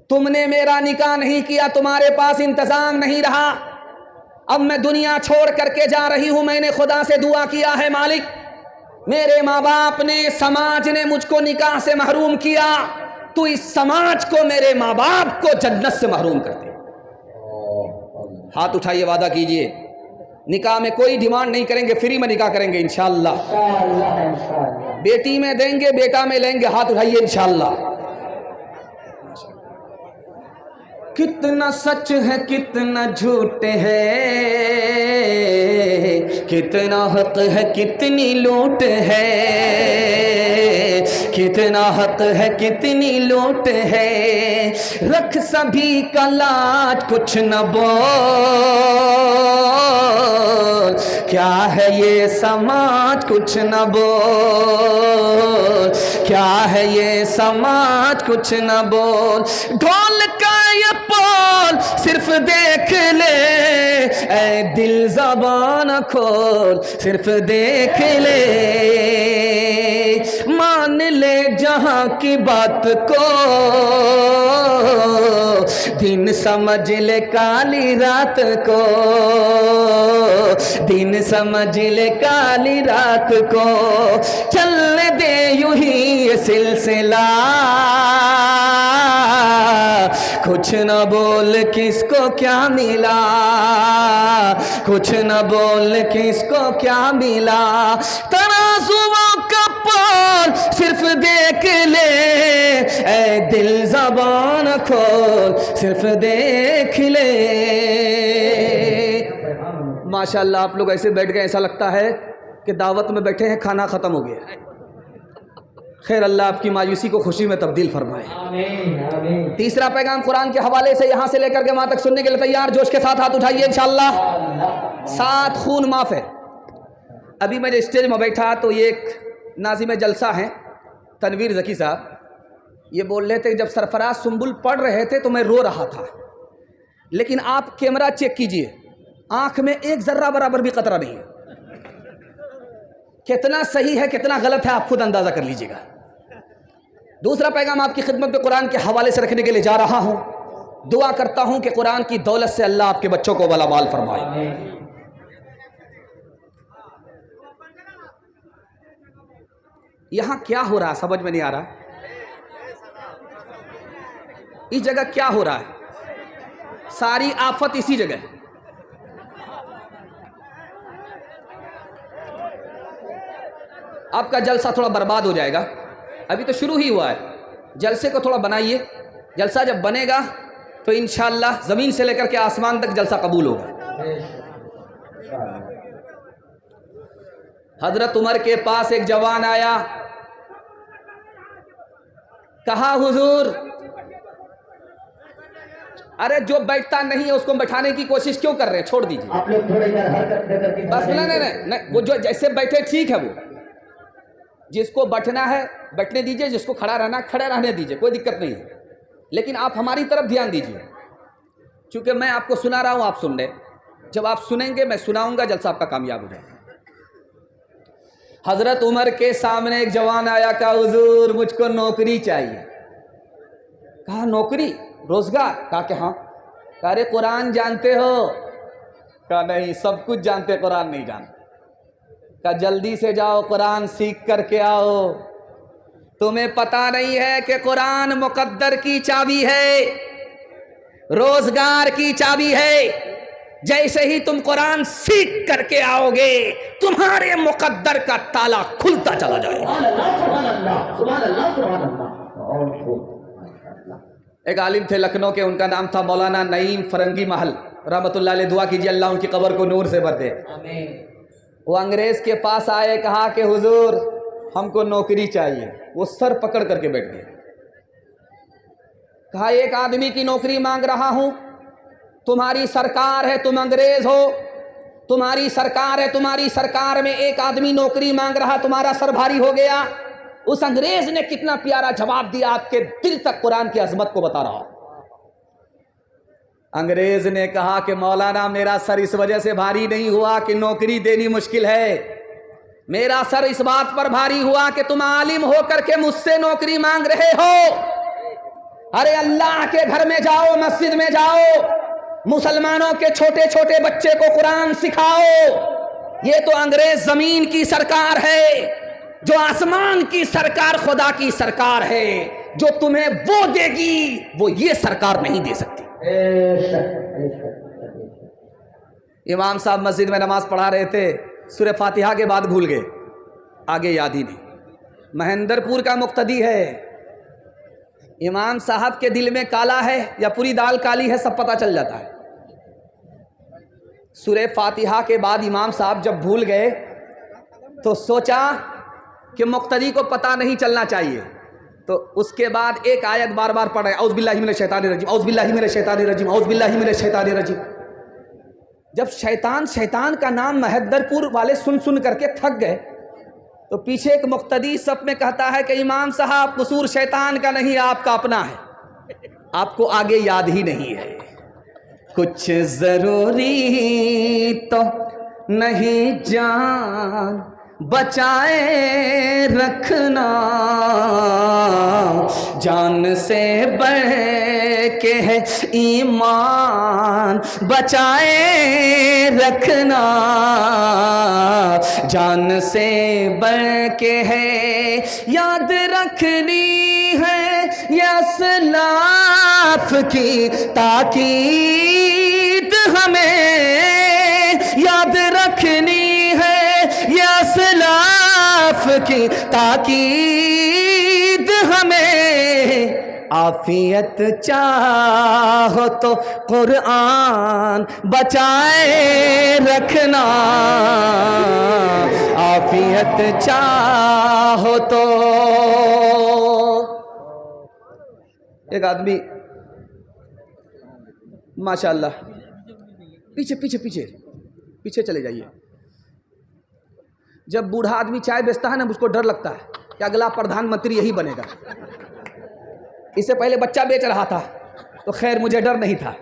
تم نے میرا نکاح نہیں کیا، تمہارے پاس انتظام نہیں رہا، اب میں دنیا چھوڑ کر کے جا رہی ہوں، میں نے خدا سے دعا کیا ہے مالک میرے ماں باپ نے، سماج نے مجھ کو نکاح سے محروم کیا، تو اس سماج کو، میرے ماں باپ کو جنت سے محروم کر دے۔ ہاتھ اٹھائیے، وعدہ کیجئے نکاح میں کوئی ڈیمانڈ نہیں کریں گے، فری میں نکاح کریں گے انشاءاللہ، بیٹی میں دیں گے، بیٹا میں لیں گے، ہاتھ اٹھائیے انشاءاللہ۔ کتنا سچ ہے کتنا جھوٹ ہے، کتنا حق ہے کتنی لوٹ ہے، کتنا حق ہے کتنی لوٹ ہے، رکھ سبھی کا لاج کچھ نہ بول، کیا ہے یہ سماج کچھ نہ بول، کیا ہے یہ سماج کچھ نہ بول، ڈھول کا یہ پول صرف دیکھ لے، اے دل زبان کھول صرف دیکھ لے، مان لے جہاں کی بات کو، دن سمجھ لے کالی رات کو، دن سمجھ لے کالی رات کو، چلنے دے یوں ہی یہ سلسلہ، کچھ نہ بول کس کو کیا ملا، کچھ نہ بول کس کو کیا ملا، ترازوؤں کا پول صرف دیکھ لے، اے دل زبان کھول صرف دیکھ لے۔ ماشاءاللہ آپ لوگ ایسے بیٹھ گئے، ایسا لگتا ہے کہ دعوت میں بیٹھے ہیں، کھانا ختم ہو گیا۔ خیر اللہ آپ کی مایوسی کو خوشی میں تبدیل فرمائے۔ تیسرا پیغام قرآن کے حوالے سے یہاں سے لے کر کے وہاں تک سننے کے لیے تیار؟ جوش کے ساتھ ہاتھ اٹھائیے انشاءاللہ۔ 7 خون معاف ہے۔ ابھی میں اسٹیج میں بیٹھا تو یہ ایک ناظم جلسہ ہیں تنویر ذکی صاحب، یہ بول رہے تھے جب سرفراز سنبل پڑھ رہے تھے تو میں رو رہا تھا، لیکن آپ کیمرہ چیک کیجئے، آنکھ میں ایک ذرہ برابر بھی قطرہ نہیں ہے۔ کتنا صحیح ہے کتنا غلط ہے آپ خود اندازہ کر لیجئے گا۔ دوسرا پیغام آپ کی خدمت میں قرآن کے حوالے سے رکھنے کے لیے جا رہا ہوں، دعا کرتا ہوں کہ قرآن کی دولت سے اللہ آپ کے بچوں کو بالا مال فرمائے۔ یہاں کیا ہو رہا ہے سمجھ میں نہیں آ رہا، اس جگہ کیا ہو رہا ہے؟ ساری آفت اسی جگہ ہے۔ آپ کا جلسہ تھوڑا برباد ہو جائے گا، ابھی تو شروع ہی ہوا ہے، جلسے کو تھوڑا بنائیے، جلسہ جب بنے گا تو انشاءاللہ زمین سے لے کر کے آسمان تک جلسہ قبول ہوگا۔ حضرت عمر کے پاس ایک جوان آیا، کہا حضور ارے جو بیٹھتا نہیں ہے اس کو بٹھانے کی کوشش کیوں کر رہے ہیں، چھوڑ دیجیے بس، نہیں وہ جو جیسے بیٹھے ٹھیک ہے، وہ جس کو بیٹھنا ہے بیٹھنے دیجئے، جس کو کھڑا رہنا کھڑے رہنے دیجئے، کوئی دقت نہیں ہے، لیکن آپ ہماری طرف دھیان دیجئے، چونکہ میں آپ کو سنا رہا ہوں، آپ سن لیں، جب آپ سنیں گے میں سناؤں گا، جلسہ آپ کا کامیاب ہو جائے گا۔ حضرت عمر کے سامنے ایک جوان آیا، کہا حضور مجھ کو نوکری چاہیے۔ کہا نوکری، روزگار؟ کہا کہ ہاں۔ کہا ارے قرآن جانتے ہو؟ کہا نہیں، سب کچھ جانتے، قرآن نہیں جانتے۔ کہا جلدی سے جاؤ قرآن سیکھ کر کے آؤ، تمہیں پتہ نہیں ہے کہ قرآن مقدر کی چابی ہے، روزگار کی چابی ہے، جیسے ہی تم قرآن سیکھ کر کے آؤ گے تمہارے مقدر کا تالا کھلتا چلا جائے گا. سبحان اللہ سبحان اللہ سبحان اللہ سبحان اللہ. اور خوب. ایک عالم تھے لکھنؤ کے، ان کا نام تھا مولانا نعیم فرنگی محل رحمۃ اللہ علیہ. دعا کیجیے اللہ ان کی قبر کو نور سے بھر دے. آمین. وہ انگریز کے پاس آئے، کہا کہ حضور ہم کو نوکری چاہیے. وہ سر پکڑ کر کے بیٹھ گئے. کہا ایک آدمی کی نوکری مانگ رہا ہوں، تمہاری سرکار ہے، تم انگریز ہو، تمہاری سرکار ہے، تمہاری سرکار میں ایک آدمی نوکری مانگ رہا، تمہارا سر بھاری ہو گیا. اس انگریز نے کتنا پیارا جواب دیا، آپ کے دل تک قرآن کی عظمت کو بتا رہا. انگریز نے کہا کہ مولانا میرا سر اس وجہ سے بھاری نہیں ہوا کہ نوکری دینی مشکل ہے، میرا سر اس بات پر بھاری ہوا کہ تم عالم ہو کر کے مجھ سے نوکری مانگ رہے ہو. ارے اللہ کے گھر میں جاؤ، مسجد میں جاؤ، مسلمانوں کے چھوٹے چھوٹے بچے کو قرآن سکھاؤ. یہ تو انگریز زمین کی سرکار ہے، جو آسمان کی سرکار خدا کی سرکار ہے. جو تمہیں وہ دے گی وہ یہ سرکار نہیں دے سکتی. امام صاحب مسجد میں نماز پڑھا رہے تھے، سورہ فاتحہ کے بعد بھول گئے، آگے یاد ہی نہیں. مہندر پور کا مقتدی ہے، امام صاحب کے دل میں کالا ہے یا پوری دال کالی ہے سب پتہ چل جاتا ہے. سورہ فاتحہ کے بعد امام صاحب جب بھول گئے تو سوچا کہ مقتدی کو پتہ نہیں چلنا چاہیے، تو اس کے بعد ایک آیت بار بار پڑھ رہے اعوذ باللہ من الشیطان الرجیم، اعوذ باللہ من الشیطان الرجیم، اعوذ باللہ من الشیطان الرجیم. جب شیطان کا نام مہندر پور والے سن کر کے تھک گئے تو پیچھے ایک مقتدی سب میں کہتا ہے کہ امام صاحب قصور شیطان کا نہیں، آپ کا اپنا ہے، آپ کو آگے یاد ہی نہیں ہے. کچھ ضروری تو نہیں جان بچائے رکھنا، جان سے بڑھ کے ہے ایمان بچائے رکھنا، جان سے بڑھ کے ہے یاد رکھنی ہے یہ اسلاف کی تاکید، ہمیں یاد رکھنی ہے یہ اسلاف کی تاکید، ہمیں عافیت چاہو تو قرآن بچائے رکھنا، عافیت چاہو تو. ایک آدمی ماشاءاللہ پیچھے چلے جائیے. جب بوڑھا آدمی چائے بیچتا ہے نا مجھ کو ڈر لگتا ہے کہ اگلا پردھان منتری یہی بنے گا. اس سے پہلے بچہ بیچ رہا تھا تو خیر مجھے ڈر نہیں تھا.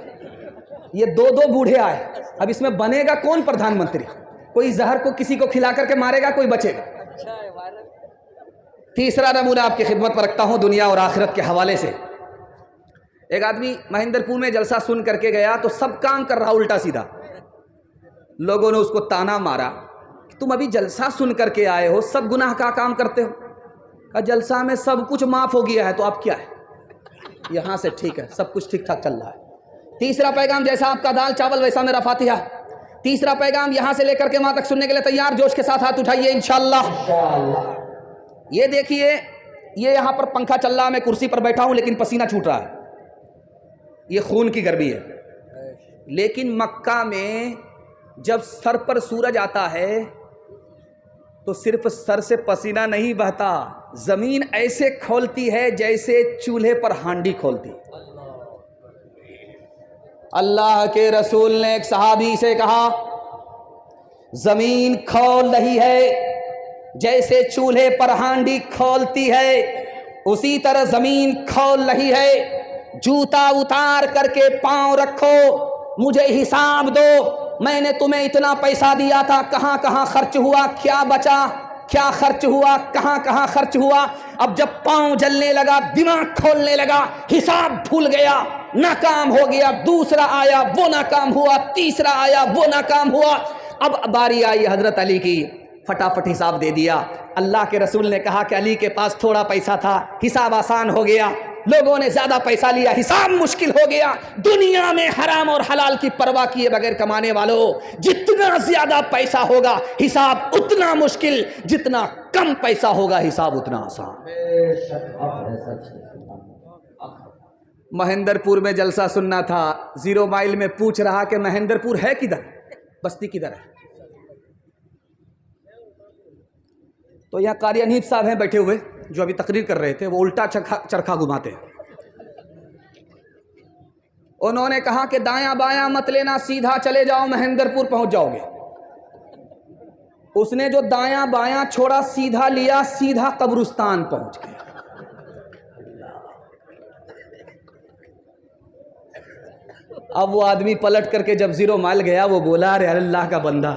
یہ دو بوڑھے آئے، اب اس میں بنے گا کون پردھان منتری؟ کوئی زہر کو کسی کو کھلا کر کے مارے گا، کوئی بچے گا. تیسرا نمونہ آپ کی خدمت پر رکھتا ہوں دنیا اور آخرت کے حوالے سے. ایک آدمی مہندر پور میں جلسہ سن کر کے گیا تو سب کام کر رہا الٹا سیدھا. لوگوں نے اس کو تانا مارا کہ تم ابھی جلسہ سن کر کے آئے ہو، سب گناہ کا کام کرتے ہو. کہا جلسہ میں سب کچھ معاف ہو گیا ہے تو اب کیا ہے، یہاں سے ٹھیک ہے، سب کچھ ٹھیک ٹھاک چل رہا ہے. تیسرا پیغام جیسا آپ کا دال چاول ویسا میرا فاتحہ. تیسرا پیغام یہاں سے لے کر کے وہاں تک سننے کے لیے تیار؟ جوش کے ساتھ ہاتھ اٹھائیے انشاءاللہ. یہ دیکھیے، یہ یہاں پر پنکھا چل رہا ہے، میں کرسی پر بیٹھا ہوں لیکن پسینہ چھوٹ رہا ہے، یہ خون کی گرمی ہے. لیکن مکہ میں جب سر پر سورج آتا ہے تو صرف سر سے پسینہ نہیں بہتا، زمین ایسے کھولتی ہے جیسے چولہے پر ہانڈی کھولتی. اللہ کے رسول نے ایک صحابی سے کہا زمین کھول رہی ہے جیسے چولہے پر ہانڈی کھولتی ہے، اسی طرح زمین کھول رہی ہے. جوتا اتار کر کے پاؤں رکھو، مجھے حساب دو، میں نے تمہیں اتنا پیسہ دیا تھا، کہاں کہاں خرچ ہوا، کیا بچا، کیا خرچ ہوا، کہاں کہاں خرچ ہوا. اب جب پاؤں جلنے لگا، دماغ کھولنے لگا، حساب بھول گیا، ناکام ہو گیا. دوسرا آیا وہ ناکام ہوا، تیسرا آیا وہ ناکام ہوا. اب باری آئی حضرت علی کی، فٹافٹ حساب دے دیا. اللہ کے رسول نے کہا کہ علی کے پاس تھوڑا پیسہ تھا، حساب آسان ہو گیا. لوگوں نے زیادہ پیسہ لیا، حساب مشکل ہو گیا۔ دنیا میں حرام اور حلال کی پرواہ کیے بغیر کمانے والوں، جتنا زیادہ پیسہ ہوگا حساب اتنا مشکل، جتنا کم پیسہ ہوگا حساب اتنا آسان۔ مہندر پور میں جلسہ سننا تھا، 0 مائل میں پوچھ رہا کہ مہندر پور ہے کدھر، بستی کدھر ہے؟ تو یہاں قاری انیف صاحب ہیں بیٹھے ہوئے جو ابھی تقریر کر رہے تھے، وہ الٹا چرخا گھماتے ہیں۔ انہوں نے کہا کہ دایاں بایاں مت لینا، سیدھا چلے جاؤ مہندر پور پہنچ جاؤ گے۔ اس نے جو دایاں بایاں چھوڑا سیدھا لیا، سیدھا قبرستان پہنچ گیا۔ اب وہ آدمی پلٹ کر کے جب 0 مائل گیا، وہ بولا ارے اللہ کا بندہ،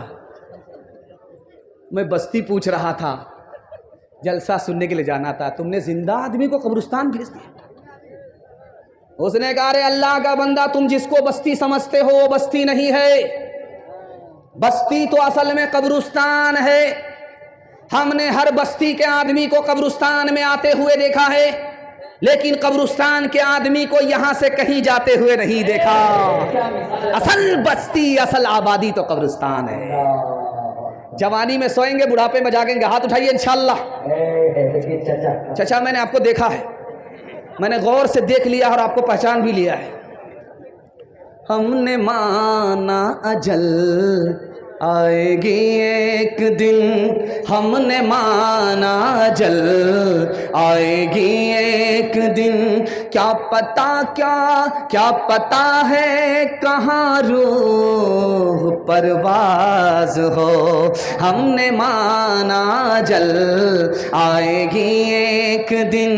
میں بستی پوچھ رہا تھا، جلسہ سننے کے لیے جانا تھا، تم نے زندہ آدمی کو قبرستان بھیج دیا۔ اس نے کہا ارے اللہ کا بندہ، تم جس کو بستی سمجھتے ہو وہ بستی نہیں ہے، بستی تو اصل میں قبرستان ہے۔ ہم نے ہر بستی کے آدمی کو قبرستان میں آتے ہوئے دیکھا ہے، لیکن قبرستان کے آدمی کو یہاں سے کہیں جاتے ہوئے نہیں دیکھا۔ اصل بستی، اصل آبادی تو قبرستان ہے۔ جوانی میں سوئیں گے، بڑھاپے میں جاگیں گے، ہاتھ اٹھائیے انشاءاللہ۔ چچا میں نے آپ کو دیکھا ہے، میں نے غور سے دیکھ لیا اور آپ کو پہچان بھی لیا ہے۔ ہم نے مانا اجل آئے گی ایک دن، ہم نے مانا اجل آئے گی ایک دن، کیا پتا ہے کہاں روح پرواز ہو، ہم نے مانا اجل آئے گی ایک دن،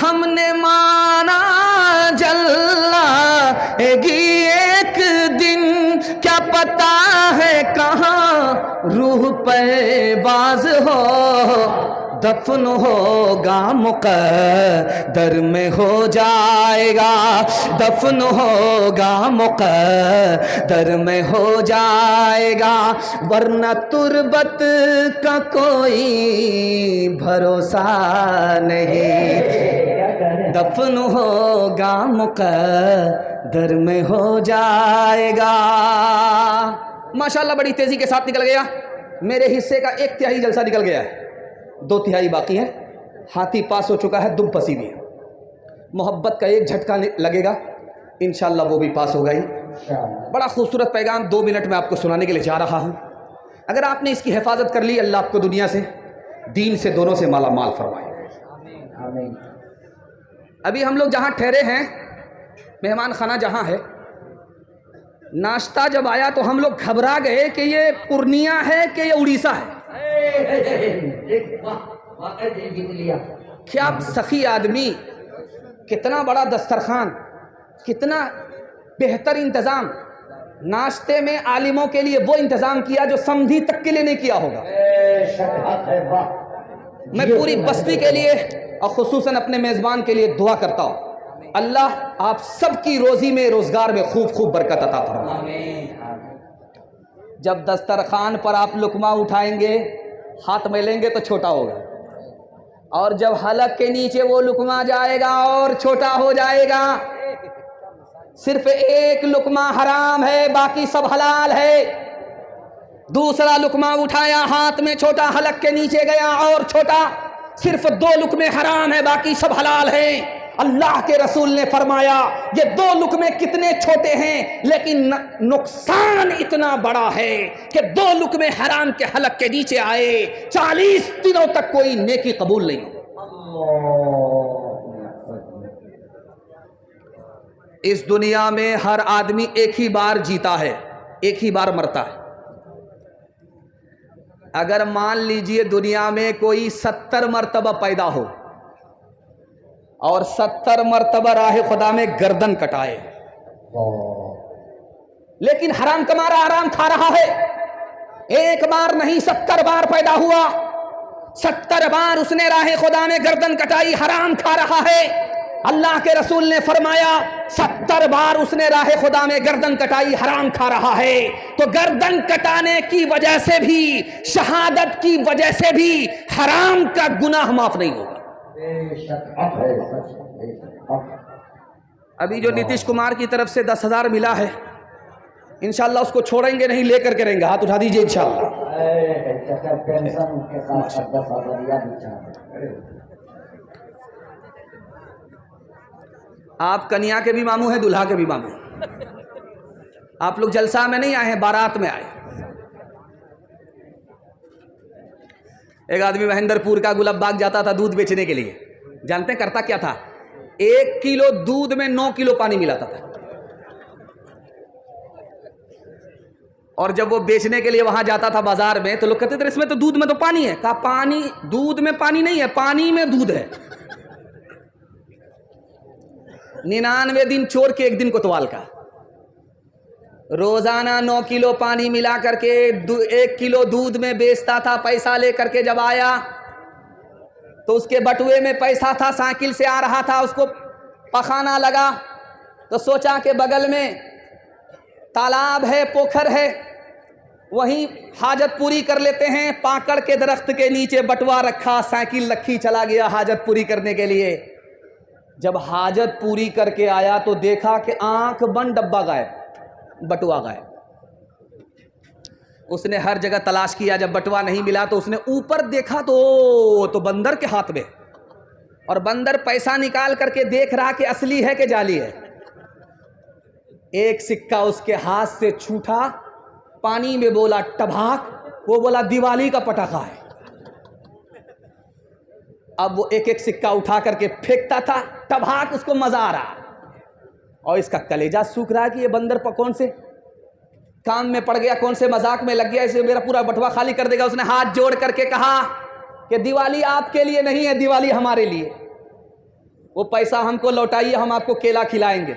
ہم نے مانا اجل آئے گی ایک دن، کیا پتا ہے کہاں روح پرواز ہو، دفن ہوگا مقدر میں ہو جائے گا، دفن ہوگا مقدر میں ہو جائے گا، ورنہ تربت کا کوئی بھروسہ نہیں، دفن ہوگا مقدر میں ہو جائے گا۔ ماشاءاللہ بڑی تیزی کے ساتھ نکل گیا، میرے حصے کا 1/3 جلسہ نکل گیا ہے، 2/3 باقی ہے۔ ہاتھی پاس ہو چکا ہے، دم پسی بھی ہے، محبت کا ایک جھٹکا لگے گا انشاءاللہ وہ بھی پاس ہوگا ہی۔ بڑا خوبصورت پیغام 2 منٹ میں آپ کو سنانے کے لیے جا رہا ہوں، اگر آپ نے اس کی حفاظت کر لی، اللہ آپ کو دنیا سے دین سے دونوں سے مالا مال فرمائے۔ ابھی ہم لوگ جہاں ٹھہرے ہیں، مہمان خانہ جہاں ہے، ناشتہ جب آیا تو ہم لوگ گھبرا گئے کہ یہ پورنیہ ہے کہ یہ اڑیسہ ہے۔ کیا سخی آدمی، کتنا بڑا دسترخوان، کتنا بہتر انتظام، ناشتے میں عالموں کے لیے وہ انتظام کیا جو سمدھی تک کے لیے نہیں کیا ہوگا۔ میں پوری بستی کے لیے اور خصوصاً اپنے میزبان کے لیے دعا کرتا ہوں، اللہ آپ سب کی روزی میں، روزگار میں خوب خوب برکت عطا فرمائے۔ جب دسترخوان پر آپ لقمہ اٹھائیں گے، ہاتھ ملیں گے تو چھوٹا ہوگا، اور جب حلق کے نیچے وہ لقمہ جائے گا اور چھوٹا ہو جائے گا۔ صرف ایک لقمہ حرام ہے، باقی سب حلال ہے۔ دوسرا لقمہ اٹھایا، ہاتھ میں چھوٹا، حلق کے نیچے گیا اور چھوٹا، صرف 2 لقمے حرام ہے، باقی سب حلال ہیں۔ اللہ کے رسول نے فرمایا یہ 2 لقمے کتنے چھوٹے ہیں لیکن نقصان اتنا بڑا ہے کہ 2 لقمے حرام کے حلق کے نیچے آئے 40 دنوں تک کوئی نیکی قبول نہیں ہو۔ اس دنیا میں ہر آدمی ایک ہی بار جیتا ہے، ایک ہی بار مرتا ہے۔ اگر مان لیجئے دنیا میں کوئی 70 مرتبہ پیدا ہو اور 70 مرتبہ راہ خدا میں گردن کٹائے، لیکن حرام کما رہا، حرام کھا رہا ہے، ایک بار نہیں 70 بار پیدا ہوا، 70 بار اس نے راہ خدا میں گردن کٹائی، حرام کھا رہا ہے۔ اللہ کے رسول نے فرمایا 70 بار اس نے راہ خدا میں گردن کٹائی، حرام کھا رہا ہے، تو گردن کٹانے کی وجہ سے بھی، شہادت کی وجہ سے بھی حرام کا گناہ معاف نہیں ہوگا۔ ابھی جو نتیش کمار کی طرف سے 10,000 ملا ہے انشاءاللہ اس کو چھوڑیں گے نہیں، لے کر کے رہیں گے. ہاتھ اٹھا دیجئے انشاءاللہ. آپ کنیا کے بھی ماموں ہیں، دلہا کے بھی ماموں ہیں. آپ لوگ جلسہ میں نہیں آئے ہیں، بارات میں آئے. ایک آدمی مہندر پور کا گلاب باغ جاتا تھا دودھ بیچنے کے لیے. جانتے ہیں کرتا کیا تھا؟ 1 کلو دودھ میں 9 کلو پانی ملاتا تھا. اور جب وہ بیچنے کے لیے وہاں جاتا تھا بازار میں تو لوگ کہتے تھے اس میں تو دودھ میں تو پانی ہے. کہا پانی دودھ میں پانی نہیں ہے، پانی میں دودھ ہے. 99 دن چور کے 1 دن کوتوال کا. روزانہ 9 کلو پانی ملا کر کے 1 کلو دودھ میں بیچتا تھا. پیسہ لے کر کے جب آیا تو اس کے بٹوے میں پیسہ تھا، سائیکل سے آ رہا تھا، اس کو پخانا لگا تو سوچا کہ بغل میں تالاب ہے، پوکھر ہے، وہیں حاجت پوری کر لیتے ہیں. پاکڑ کے درخت کے نیچے بٹوا رکھا، سائیکل رکھی، چلا گیا حاجت پوری کرنے کے لیے. جب حاجت پوری کر کے آیا تو دیکھا کہ آنکھ بند، ڈبہ غائب، بٹوا غائب. اس نے ہر جگہ تلاش کیا، جب بٹوا نہیں ملا تو اس نے اوپر دیکھا تو بندر کے ہاتھ میں، اور بندر پیسہ نکال کر کے دیکھ رہا کہ اصلی ہے کہ جعلی ہے. ایک سکہ اس کے ہاتھ سے چھوٹا، پانی میں بولا ٹبھاک. وہ بولا دیوالی کا پٹاخہ ہے. اب وہ ایک ایک سکہ اٹھا کر کے پھینکتا تھا، ٹبھاک اس کو مزہ آ رہا اور اس کا کلیجہ سوکھ رہا کہ یہ بندر کون سے کام میں پڑ گیا، کون سے مذاق میں لگ گیا، اسے میرا پورا بٹوا خالی کر دے گا. اس نے ہاتھ جوڑ کر کے کہا کہ دیوالی آپ کے لیے نہیں ہے، دیوالی ہمارے لیے. وہ پیسہ ہم کو لوٹائیے، ہم آپ کو کیلا کھلائیں گے.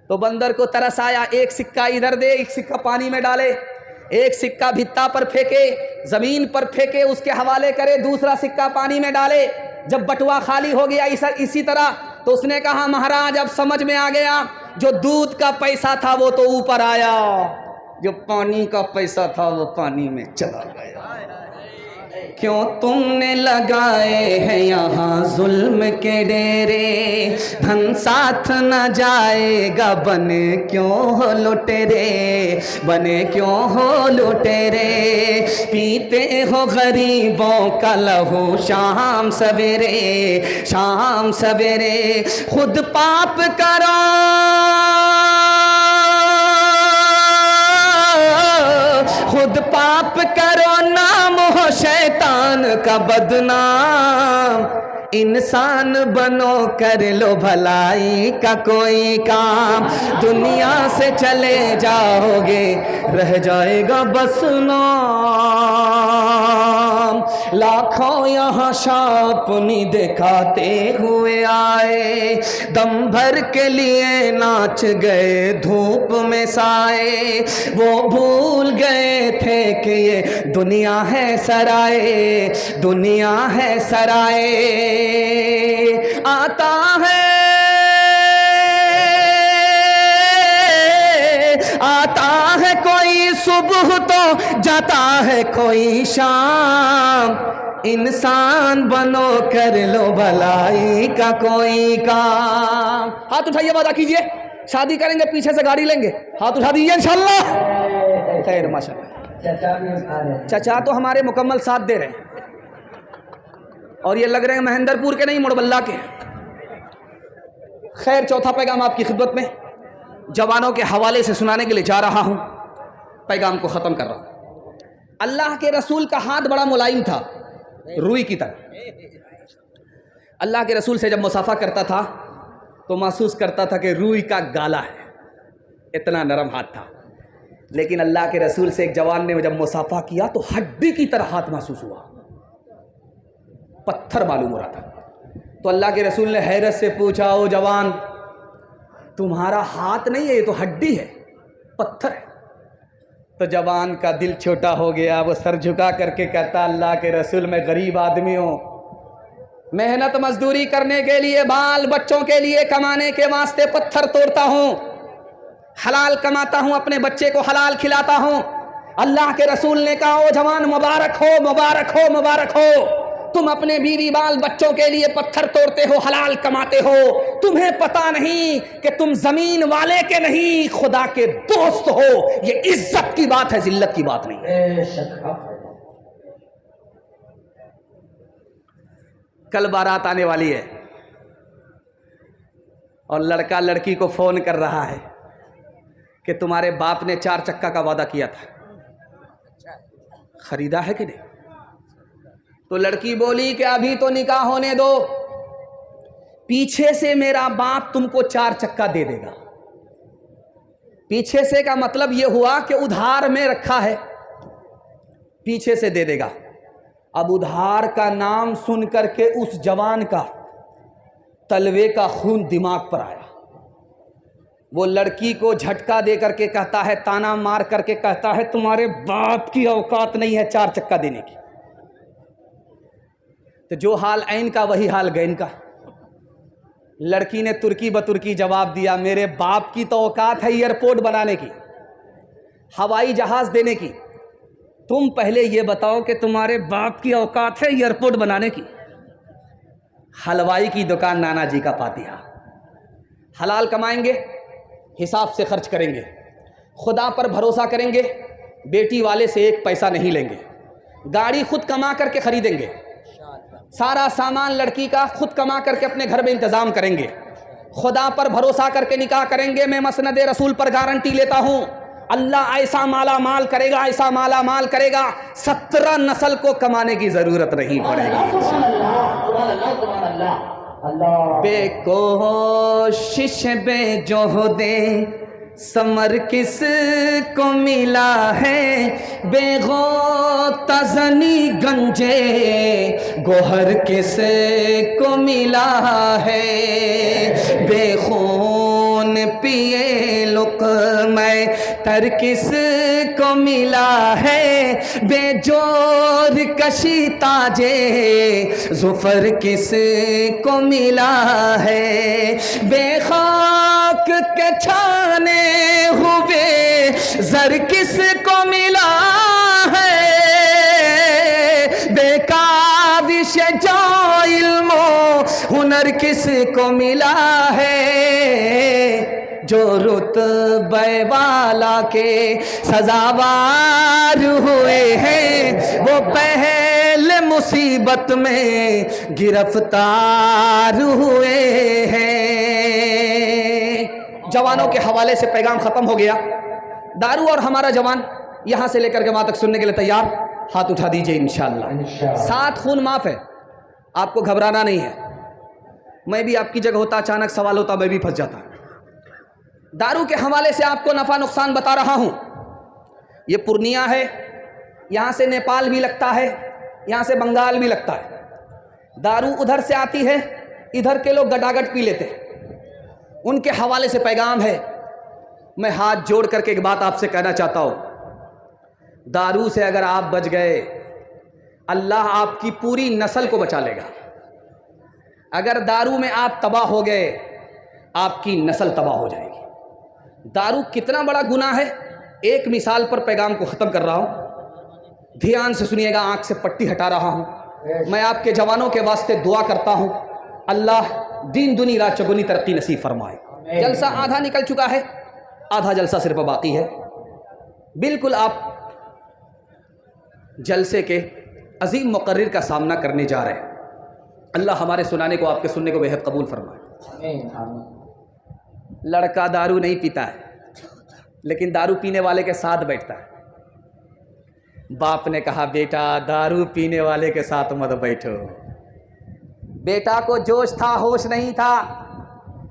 تو بندر کو ترس آیا، ایک سکہ ادھر دے، ایک سکہ پانی میں ڈالے، ایک سکہ بھتا پر پھینکے، زمین پر پھینکے، اس کے حوالے کرے، دوسرا سکہ پانی میں ڈالے. جب بٹوا خالی ہو گیا اسی طرح تو اس نے کہا مہاراج اب سمجھ میں آ گیا، جو دودھ کا پیسہ تھا وہ تو اوپر آیا، جو پانی کا پیسہ تھا وہ پانی میں چلا گیا. کیوں تم نے لگائے ہیں یہاں ظلم کے ڈیرے، دھن ساتھ نہ جائے گا، بنے کیوں ہو لٹیرے، بنے کیوں ہو لٹیرے. پیتے ہو غریبوں کا لہو شام سویرے، شام سویرے. خود پاپ کرو، خود پاپ کرو، نام ہو شیطان کا بدنام. انسان بنو، کر لو بھلائی کا کوئی کام. دنیا سے چلے جاؤ گے، رہ جائے گا بس نام. لاکھوں یہاں شاپنی دکھاتے ہوئے آئے، دم بھر کے لیے ناچ گئے دھوپ میں سائے. وہ بھول گئے تھے کہ یہ دنیا ہے سرائے، دنیا ہے سرائے. آتا ہے، آتا ہے کوئی صبح تو جاتا ہے کوئی شام. انسان بنو، کر لو بھلائی کا کوئی کام. ہاتھ اٹھائیے، وعدہ کیجئے شادی کریں گے، پیچھے سے گاڑی لیں گے. ہاتھ اٹھا دیجئے انشاءاللہ. خیر ماشاءاللہ. چچا تو ہمارے مکمل ساتھ دے رہے ہیں، اور یہ لگ رہے ہیں مہندر پور کے نہیں، مڑبلہ کے. خیر چوتھا پیغام آپ کی خدمت میں جوانوں کے حوالے سے سنانے کے لیے جا رہا ہوں. پیغام کو ختم کر رہا ہوں. اللہ کے رسول کا ہاتھ بڑا ملائم تھا، روئی کی طرح. اللہ کے رسول سے جب مصافحہ کرتا تھا تو محسوس کرتا تھا کہ روئی کا گالا ہے، اتنا نرم ہاتھ تھا. لیکن اللہ کے رسول سے ایک جوان نے جب مصافحہ کیا تو ہڈی کی طرح ہاتھ محسوس ہوا، پتھر معلوم ہو رہا تھا. تو اللہ کے رسول نے حیرت سے پوچھا، او جوان تمہارا ہاتھ نہیں ہے، یہ تو ہڈی ہے، پتھر ہے. تو جوان کا دل چھوٹا ہو گیا، وہ سر جھکا کر کے کہتا، اللہ کے رسول میں غریب آدمی ہوں، محنت مزدوری کرنے کے لیے، بال بچوں کے لیے کمانے کے واسطے پتھر توڑتا ہوں، حلال کماتا ہوں، اپنے بچے کو حلال کھلاتا ہوں. اللہ کے رسول نے کہا، او جوان مبارک ہو، مبارک ہو، مبارک ہو. تم اپنے بیوی بال بچوں کے لیے پتھر توڑتے ہو، حلال کماتے ہو، تمہیں پتہ نہیں کہ تم زمین والے کے نہیں خدا کے دوست ہو۔ یہ عزت کی بات ہے، ذلت کی بات نہیں ہے۔ کل بارات آنے والی ہے اور لڑکا لڑکی کو فون کر رہا ہے کہ تمہارے باپ نے 4 چکا کا وعدہ کیا تھا، خریدا ہے کہ نہیں؟ تو لڑکی بولی کہ ابھی تو نکاح ہونے دو، پیچھے سے میرا باپ تم کو 4 چکا دے دے گا۔ پیچھے سے کا مطلب یہ ہوا کہ ادھار میں رکھا ہے، پیچھے سے دے دے گا۔ اب ادھار کا نام سن کر کے اس جوان کا تلوے کا خون دماغ پر آیا۔ وہ لڑکی کو جھٹکا دے کر کے کہتا ہے، تانا مار کر کے کہتا ہے، تمہارے باپ کی اوقات نہیں ہے 4 چکا دینے کی۔ تو جو حال عین کا وہی حال گین کا۔ لڑکی نے ترکی بترکی جواب دیا، میرے باپ کی تو اوقات ہے ایئرپورٹ بنانے کی، ہوائی جہاز دینے کی، تم پہلے یہ بتاؤ کہ تمہارے باپ کی اوقات ہے ایئرپورٹ بنانے کی؟ حلوائی کی دکان نانا جی کا فاتحہ۔ حلال کمائیں گے، حساب سے خرچ کریں گے، خدا پر بھروسہ کریں گے، بیٹی والے سے 1 پیسہ نہیں لیں گے، گاڑی خود کما کر کے خریدیں گے، سارا سامان لڑکی کا خود کما کر کے اپنے گھر میں انتظام کریں گے، خدا پر بھروسہ کر کے نکاح کریں گے۔ میں مسند رسول پر گارنٹی لیتا ہوں، اللہ ایسا مالا مال کرے گا، ایسا مالا مال کرے گا، 17 نسل کو کمانے کی ضرورت نہیں پڑے گی۔ بے کوشش بے جہدے ثمر کس کو ملا ہے، بے غوطہ زنی گنجے گوہر کس کو ملا ہے، بے خون پیے لقمہ تر کس کو ملا ہے، بے جور کشی تاجے ظفر کس کو ملا ہے، بے خاک کے چھانے ہوئے زر کس کو ملا ہے، بے کاوش جو علم و ہنر کس کو ملا ہے، جو رتبے والا کے سزاوار ہوئے ہیں وہ پہل مصیبت میں گرفتار ہوئے ہیں۔ جوانوں کے حوالے سے پیغام ختم ہو گیا۔ دارو اور ہمارا جوان یہاں سے لے کر کے وہاں تک سننے کے لیے تیار؟ ہاتھ اٹھا دیجئے انشاءاللہ۔ 7 خون معاف ہے، آپ کو گھبرانا نہیں ہے۔ میں بھی آپ کی جگہ ہوتا، اچانک سوال ہوتا، میں بھی پھنس جاتا۔ دارو کے حوالے سے آپ کو نفع نقصان بتا رہا ہوں۔ یہ پورنیہ ہے، یہاں سے نیپال بھی لگتا ہے، یہاں سے بنگال بھی لگتا ہے۔ دارو ادھر سے آتی ہے، ادھر کے لوگ گٹاگٹ پی لیتے ہیں۔ ان کے حوالے سے پیغام ہے۔ میں ہاتھ جوڑ کر کے ایک بات آپ سے کہنا چاہتا ہوں، دارو سے اگر آپ بچ گئے، اللہ آپ کی پوری نسل کو بچا لے گا۔ اگر دارو میں آپ تباہ ہو گئے، آپ کی نسل تباہ ہو جائے گی۔ دارو کتنا بڑا گناہ ہے، ایک مثال پر پیغام کو ختم کر رہا ہوں، دھیان سے سنیے گا، آنکھ سے پٹی ہٹا رہا ہوں۔ میں آپ کے جوانوں کے واسطے دعا کرتا ہوں، اللہ دین دنی رات چگنی ترقی نصیب فرمائے۔ جلسہ آدھا نکل چکا ہے، آدھا جلسہ صرف باقی ہے۔ بالکل آپ جلسے کے عظیم مقرر کا سامنا کرنے جا رہے ہیں۔ اللہ ہمارے سنانے کو، آپ کے سننے کو بے حد قبول فرمائے۔ لڑکا دارو نہیں پیتا ہے، لیکن دارو پینے والے کے ساتھ بیٹھتا ہے۔ باپ نے کہا، بیٹا دارو پینے والے کے ساتھ مت بیٹھو۔ بیٹا کو جوش تھا، ہوش نہیں تھا،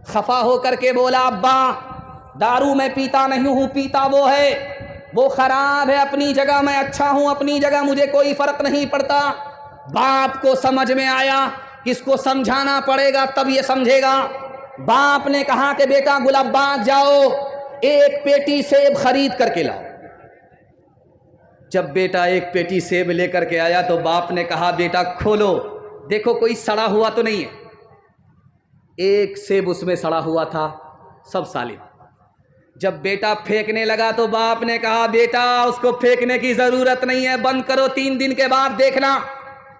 خفا ہو کر کے بولا، ابا دارو میں پیتا نہیں ہوں، پیتا وہ ہے، وہ خراب ہے، اپنی جگہ میں اچھا ہوں، اپنی جگہ مجھے کوئی فرق نہیں پڑتا۔ باپ کو سمجھ میں آیا، اس کو سمجھانا پڑے گا تب یہ سمجھے گا۔ باپ نے کہا کہ بیٹا گلاب باغ جاؤ، 1 پیٹی سیب خرید کر کے لاؤ۔ جب بیٹا 1 پیٹی سیب لے کر کے آیا تو باپ نے کہا، بیٹا کھولو، دیکھو کوئی سڑا ہوا تو نہیں ہے۔ 1 سیب اس میں سڑا ہوا تھا، سب سالم۔ جب بیٹا پھینکنے لگا تو باپ نے کہا، بیٹا اس کو پھینکنے کی ضرورت نہیں ہے، بند کرو، 3 دن کے بعد دیکھنا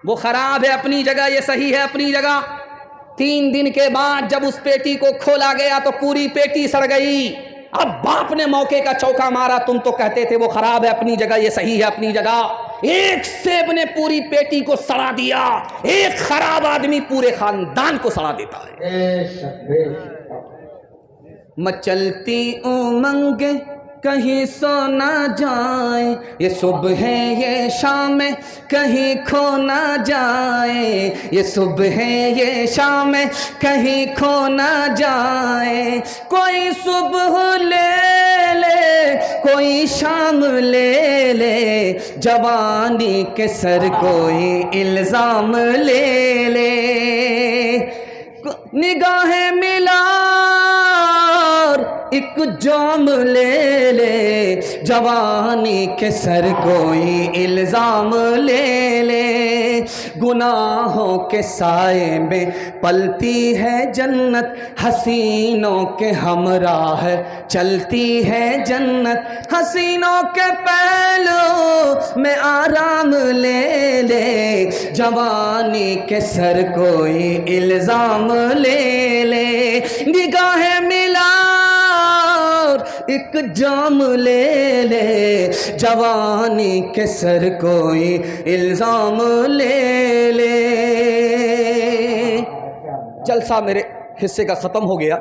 وہ خراب ہے اپنی جگہ، یہ صحیح ہے اپنی جگہ۔ 3 دن کے بعد جب اس پیٹی کو کھولا گیا تو پوری پیٹی سڑ گئی۔ اب باپ نے موقع کا چوکا مارا، تم تو کہتے تھے وہ خراب ہے اپنی جگہ، یہ صحیح ہے اپنی جگہ۔ ایک سیب نے پوری پیٹی کو سڑا دیا۔ ایک خراب آدمی پورے خاندان کو سڑا دیتا ہے۔ مچلتی امنگ کہیں سو نہ جائیں، یہ صبح ہے یہ شام ہے کہیں کھو نہ جائیں، یہ صبح ہے یہ شام ہے کہیں کھو نہ جائیں۔ کوئی صبح لے لے کوئی شام لے لے، جوانی کے سر کوئی الزام لے لے۔ نگاہیں ملا ایک جام لے لے، جوانی کے سر کوئی الزام لے لے۔ گناہوں کے سائے میں پلتی ہے جنت، حسینوں کے ہمراہ چلتی ہے جنت۔ حسینوں کے پہلو میں آرام لے لے، جوانی کے سر کوئی الزام لے لے۔ نگاہیں ملا ایک جام لے لے، جوانی کے سر کوئی الزام لے لے۔ جلسہ میرے حصے کا ختم ہو گیا۔